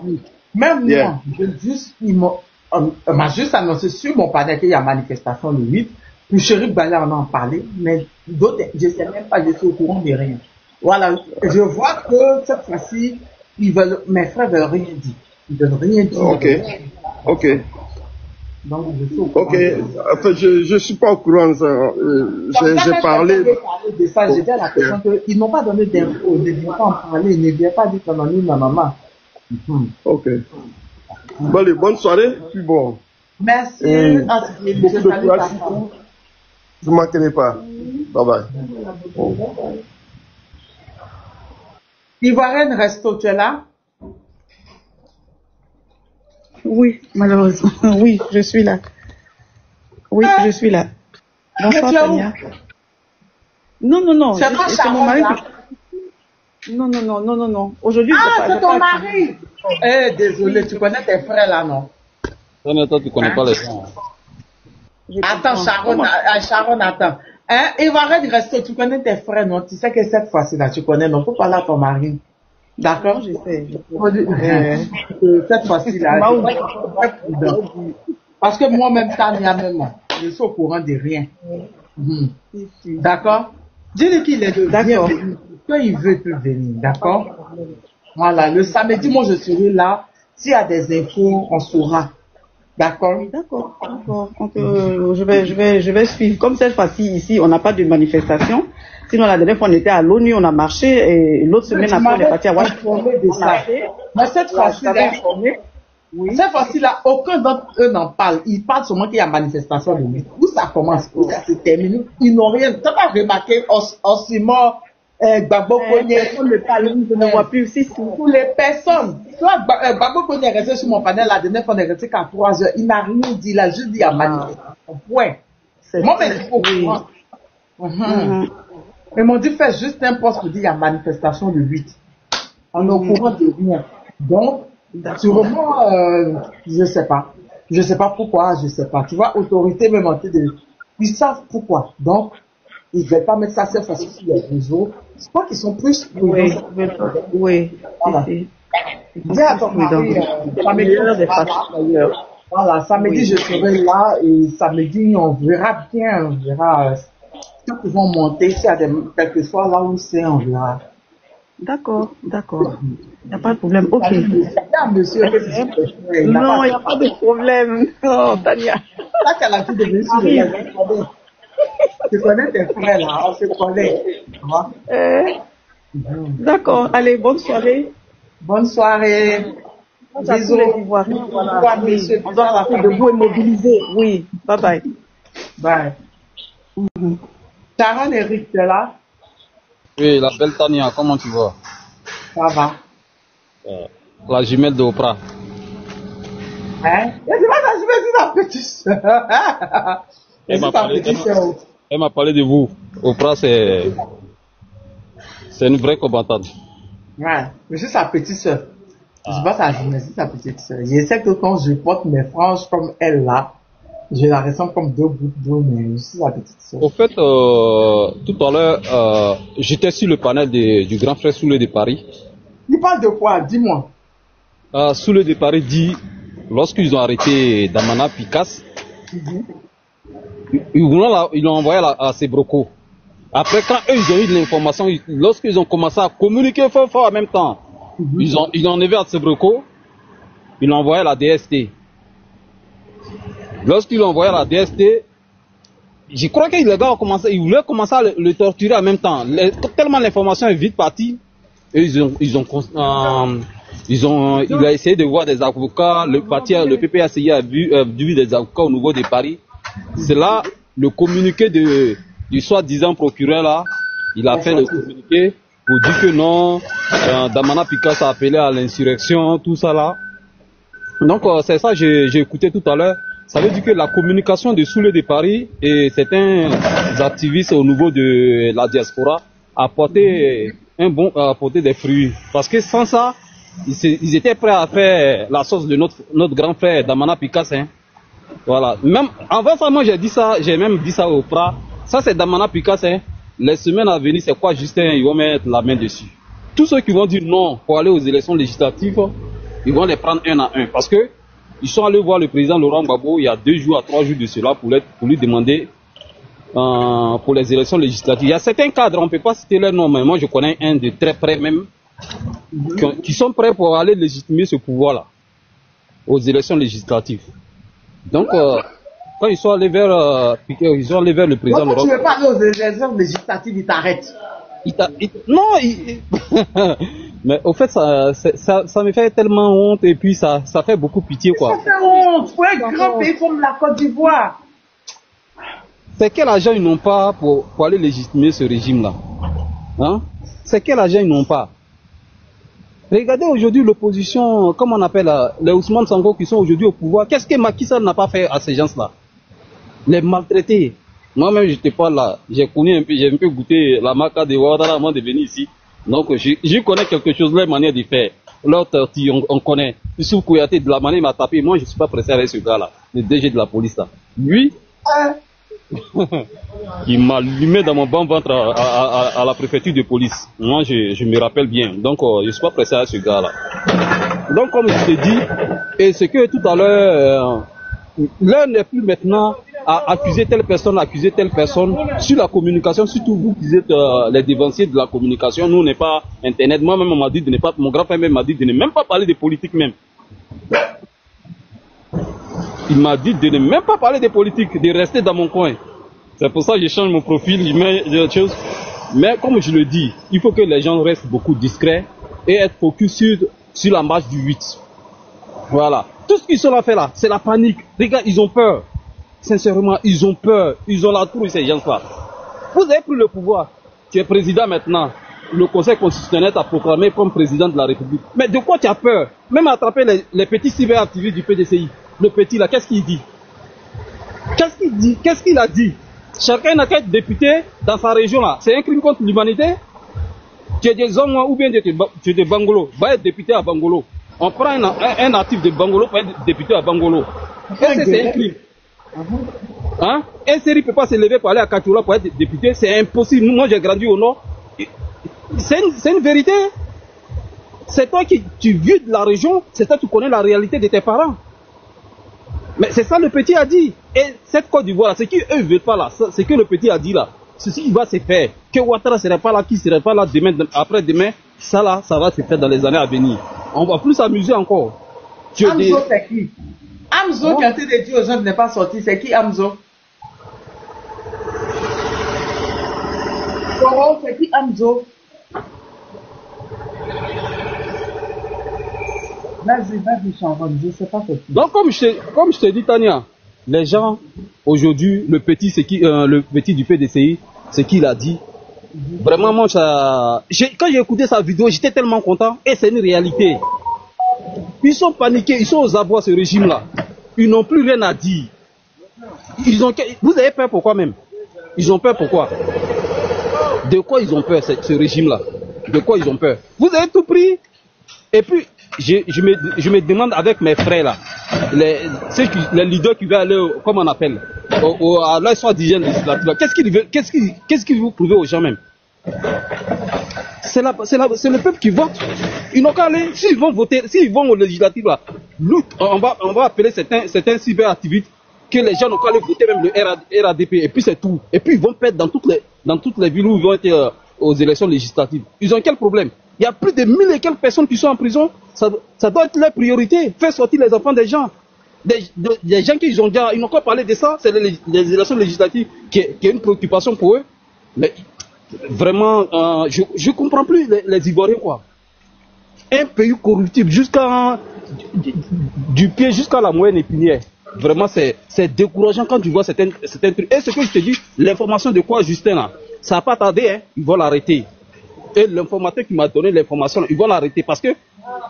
on m'a juste annoncé sur mon panel qu'il y a manifestation le 8, puis Chérif Balé en a parlé, mais d'autres, je ne sais même pas, je suis au courant de rien. Voilà, je vois que cette fois-ci, mes frères veulent rien dire. Ils veulent rien dire. Ok. Donc, je suis au courant. Ok, enfin, je suis pas au courant. J'ai parlé de ça. J'ai dit à la personne qu'ils n'ont pas donné d'infos. Ils ne viennent pas en parler. Ils ne viennent pas dire qu'on a mis ma maman. Ok. Bon, allez, bonne soirée. Puis bon. Merci. Beaucoup de courage. Je ne manquerai pas. Bye bye. Ivoirienne Resto, tu es là? Oui, malheureusement. Oui, je suis là. Oui, je suis là. Bonsoir, Tania. Non. C'est pas mon mari. Sharon, Non. Aujourd'hui, c'est ton mari. Désolé, tu connais tes frères là, non? Non, toi, tu connais pas les gens. Attends, Sharon, attends. Ivoirienne Resto, tu connais tes frères, non? Tu sais que cette fois-ci là, tu connais, non? Faut parler à ton mari. D'accord? Je sais. Cette fois-ci là, parce que moi-même, Tania, même, je suis au courant de rien. D'accord? Dis-lui qu'il est de bienvenu. Quand il veut, il peut venir. D'accord? Voilà. Le samedi, moi, je serai là. S'il y a des infos, on saura. D'accord? D'accord. Je vais suivre. Comme cette fois-ci, ici, on n'a pas de manifestation. Sinon, la dernière fois, on était à l'ONU, on a marché, et l'autre semaine après, on est parti à Washington. Mais cette fois-ci là, aucun d'entre eux n'en parle. Ils parlent seulement qu'il y a manifestation de lui. Où ça commence, où ça se termine. Ils n'ont rien. Tu n'as pas remarqué, Osimo, Gbagbo Kone, on ne parle, je ne vois plus. Pour les personnes. Toi, Gbagbo Kone est resté sur mon panel la dernière fois, on est resté qu'à 3 heures. Il n'a rien dit, il a juste dit à manifestation. Point. Moi, mais il faut comprendre. Ils m'ont dit, fais juste un poste pour dire il y a manifestation le 8. On est au courant de rien. Donc, sûrement, je sais pas. Je sais pas pourquoi, je sais pas. Tu vois, autorité me mentait de... Ils savent pourquoi. Donc, ils ne veulent pas mettre ça cette fois-ci sur les réseaux. Je crois qu'ils sont plus... Oui. Dis à ton mari, voilà, samedi, je serai là et samedi, on verra bien, on verra quand ils vont monter, s'il y a quelque chose là où c'est, on verra. D'accord. Il n'y a pas de problème. Ok. Monsieur, non, il n'y a pas de problème. Non, Tania. Ça, qu'elle a tout devenu sur le réseau. Tu connais tes frères là, on se connaît. D'accord. Allez, bonne soirée. Bonne soirée. Bisous. Voilà. On doit rester debout et mobiliser. Oui. Bye bye. Bye. Sharon Eric, tu es là? Oui, la belle Tania, comment tu vas? Ça va. La jumelle de Oprah. Hein? C'est pas ta jumelle, c'est ta petite soeur. Elle m'a parlé de vous. Oprah, c'est une vraie combattante. Ouais, je suis sa petite soeur. Je sais pas sa jumelle, c'est sa petite soeur. Je sais que quand je porte mes franges comme elle là, je la ressens comme deux bouts d'eau, mais je suis la petite soeur. Au fait, tout à l'heure, j'étais sur le panel du grand frère Soule de Paris. Il parle de quoi? Dis-moi. Soule de Paris dit, lorsqu'ils ont arrêté Damana Picasse, ils l'ont envoyé à Sebroko. Après, quand eux, ils ont eu de l'information, lorsqu'ils ont commencé à communiquer fort en même temps, ils l'ont enlevé à Sebroko, ils l'ont envoyé à la DST. Lorsqu'ils l'ont envoyé à la DST, je crois que les gars ont commencé, ils voulaient commencer à le torturer en même temps. Tellement l'information est vite partie, et il a essayé de voir des avocats, le PPACI a vu des avocats au niveau de Paris. C'est là, le communiqué du soi-disant procureur là, il a fait le communiqué pour dire que non, Damana Picasse a appelé à l'insurrection, tout ça là. Donc c'est ça, j'ai écouté tout à l'heure. Ça veut dire que la communication de Soule de Paris et certains activistes au niveau de la diaspora a apporté des fruits. Parce que sans ça, ils étaient prêts à faire la sauce de notre grand frère Damana Picasse. Hein. Voilà. Même avant ça, moi j'ai même dit ça au Oprah. Ça c'est Damana Picasse. Hein. Les semaines à venir, c'est quoi Justin? Ils vont mettre la main dessus. Tous ceux qui vont dire non pour aller aux élections législatives, ils vont les prendre un à un. Parce que ils sont allés voir le président Laurent Gbagbo il y a 2 jours à 3 jours de cela pour lui demander pour les élections législatives. Il y a certains cadres, on ne peut pas citer leur nom, mais moi je connais un de très près même, qui sont prêts pour aller légitimer ce pouvoir-là aux élections législatives. Donc, quand ils sont allés vers le président Laurent Gbagbo. Tu ne veux pas aller aux élections législatives, ils t'arrêtent. Non, Mais au fait, ça me fait tellement honte et puis ça fait beaucoup pitié, quoi. Ça fait honte pour un grand pays comme la Côte d'Ivoire. C'est quel argent ils n'ont pas pour aller légitimer ce régime-là, hein? C'est quel argent ils n'ont pas? Regardez aujourd'hui l'opposition, comment on appelle les Ousmane Sango qui sont aujourd'hui au pouvoir. Qu'est-ce que Macky Sall n'a pas fait à ces gens-là? Les maltraités. Moi-même, j'étais pas là. J'ai un peu goûté la maca de Ouattara avant de venir ici. Donc, je connais quelque chose, leur manière de faire. Leur tortille, on connaît. Sous Kouyaté, de la manière il m'a tapé. Moi, je suis pas pressé avec ce gars-là, le DG de la police là. Lui, il m'a allumé dans mon bon ventre à la préfecture de police. Moi, je me rappelle bien. Donc, je suis pas pressé avec ce gars-là. Donc, comme je t'ai dit, et c'est que tout à l'heure, l'heure n'est plus maintenant à accuser telle personne sur la communication, surtout vous qui êtes les dévanciers de la communication. Nous, on n'est pas Internet. Moi-même, on m'a dit de ne pas, mon grand-père m'a dit de ne même pas parler de politique même. Il m'a dit de ne même pas parler de politique, de rester dans mon coin. C'est pour ça que je change mon profil, je mets des choses. Mais comme je le dis, il faut que les gens restent beaucoup discrets et être focus sur la marche du 8. Voilà. Tout ce qu'ils sont là fait là, c'est la panique. Regarde, ils ont peur. Sincèrement, ils ont peur. Ils ont la trouille, ces gens-là. Vous avez pris le pouvoir. Tu es président maintenant. Le Conseil constitutionnel t'a proclamé comme président de la République. Mais de quoi tu as peur? Même attraper les petits cyberactivistes du PDCI. Le petit là, qu'est-ce qu'il dit? Qu'est-ce qu'il dit? Qu'est-ce qu'il a dit? Chacun n'a qu'à être député dans sa région là. C'est un crime contre l'humanité. Tu es des hommes ou bien tu es de Bangolo. Va être député à Bangolo. On prend un natif de Bangolo pour être député à Bangolo. Est-ce que c'est un crime? Hein? Un série ne peut pas se lever pour aller à Katoula pour être député. C'est impossible. Moi j'ai grandi au nord. C'est une vérité. C'est toi qui vis de la région. C'est toi qui connais la réalité de tes parents. Mais c'est ça le petit a dit. Et cette Côte d'Ivoire, ce qu'eux ne veulent pas là, c'est que le petit a dit là. Ceci qui va se faire. Que Ouattara ne serait pas là, qui ne serait pas là demain, après-demain, ça là, ça va se faire dans les années à venir. On va plus s'amuser encore. Amzo, c'est qui? Amzo, qui a été dit aux gens de ne pas sortir, c'est qui Amzo? C'est qui Amzo? Vas-y, Sharon, je sais pas ce qui. Donc, comme je te dis, Tania, les gens, aujourd'hui, le petit du PDCI, c'est qui il a dit. Vraiment, moi, quand j'ai écouté sa vidéo, j'étais tellement content. Et c'est une réalité. Ils sont paniqués, ils sont aux abois, ce régime-là. Ils n'ont plus rien à dire. Vous avez peur pourquoi même? Ils ont peur pourquoi? De quoi ils ont peur, ce régime-là? De quoi ils ont peur? Vous avez tout pris. Et puis, je me demande avec mes frères là, les leaders qui veulent aller, comment on appelle, à la soi-disant législative, qu'est-ce qu'ils vous prouvent aux gens même? C'est le peuple qui vote. Ils n'ont qu'à aller, s'ils vont voter, s'ils vont aux législatives là, on va appeler certains cyberactivistes que les gens n'ont qu'à aller voter même le RADP et puis c'est tout. Et puis ils vont perdre dans toutes les villes où ils vont être aux élections législatives. Ils ont quel problème? Il y a plus de 1000 et quelques personnes qui sont en prison. Ça doit être leur priorité. Faire sortir les enfants des gens. Des gens qui ils n'ont qu'à parler de ça. C'est les élections législatives qui est une préoccupation pour eux. Mais vraiment, je ne comprends plus les Ivoiriens quoi. Un pays corruptible du pied jusqu'à la moyenne épinière. Vraiment, c'est décourageant quand tu vois certains trucs. Et ce que je te dis, l'information de quoi Justin là, ça n'a pas tardé, hein, ils vont l'arrêter. Et l'informateur qui m'a donné l'information, ils vont l'arrêter parce que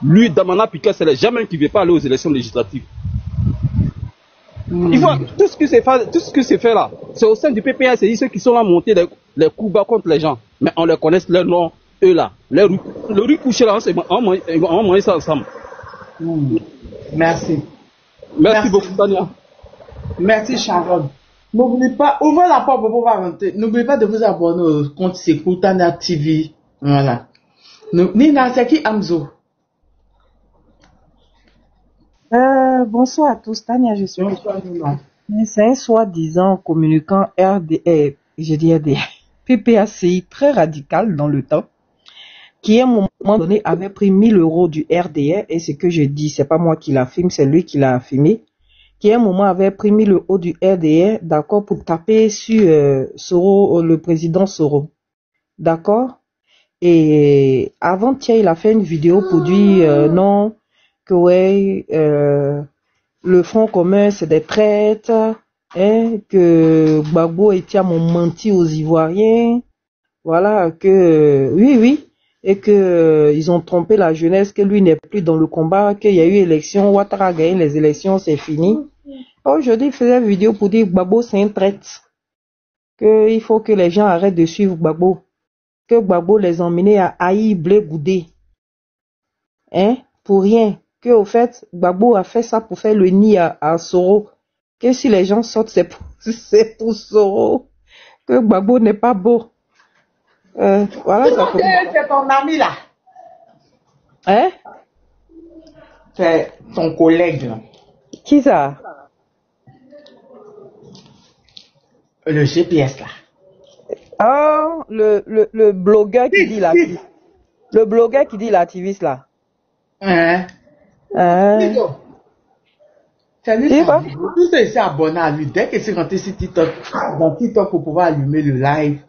lui, Damana Piquet, c'est les jamais qui ne veut pas aller aux élections législatives. Il voit tout ce que c'est fait là, c'est au sein du PPA, c'est ceux qui sont là monter les coups bas contre les gens. Mais on les connaît leur nom, eux là. Le riz couché là, on va manger ça ensemble. Merci. Merci beaucoup, Tania. Merci, Sharon. N'oubliez pas, ouvrez la porte pour pouvoir rentrer. N'oubliez pas de vous abonner au compte Sekou Tania TV. Voilà. Nina, c'est qui Amzo? Bonsoir à tous. Tania, je suis. Bonsoir, Nina. C'est un soi-disant communicant PPACI très radical dans le temps, qui à un moment donné avait pris 1000 € du RDR, et ce que je dis, c'est pas moi qui l'affirme, c'est lui qui l'a affirmé, qui à un moment avait pris 1000 € du RDR, d'accord, pour taper sur Soro, le président Soro, d'accord. Et avant-hier, il a fait une vidéo pour dire non, que ouais, le Front commun, c'est des traîtres, hein, que Gbagbo et Thiam ont menti aux Ivoiriens, voilà, que oui, et que ils ont trompé la jeunesse, que lui n'est plus dans le combat, qu'il y a eu élection, Ouattara a gagné les élections, c'est fini. Aujourd'hui, il faisait une vidéo pour dire que Gbagbo c'est un traître, qu'il faut que les gens arrêtent de suivre Gbagbo, que Gbagbo les emmenait à Aïe Blé Goudé, hein, pour rien, que au fait Gbagbo a fait ça pour faire le nid à Soro, que si les gens sortent c'est pour Soro, que Gbagbo n'est pas beau. Voilà, ça commence. C'est ton ami là. Hein? C'est ton collègue là. Qui ça? Le GPS là. Ah, le blogueur qui dit l'activiste. Le blogueur qui dit l'activiste là. Hein? C'est lui qui s'est abonné à lui. Dès que c'est rentré sur TikTok, dans TikTok pour pouvoir allumer le live.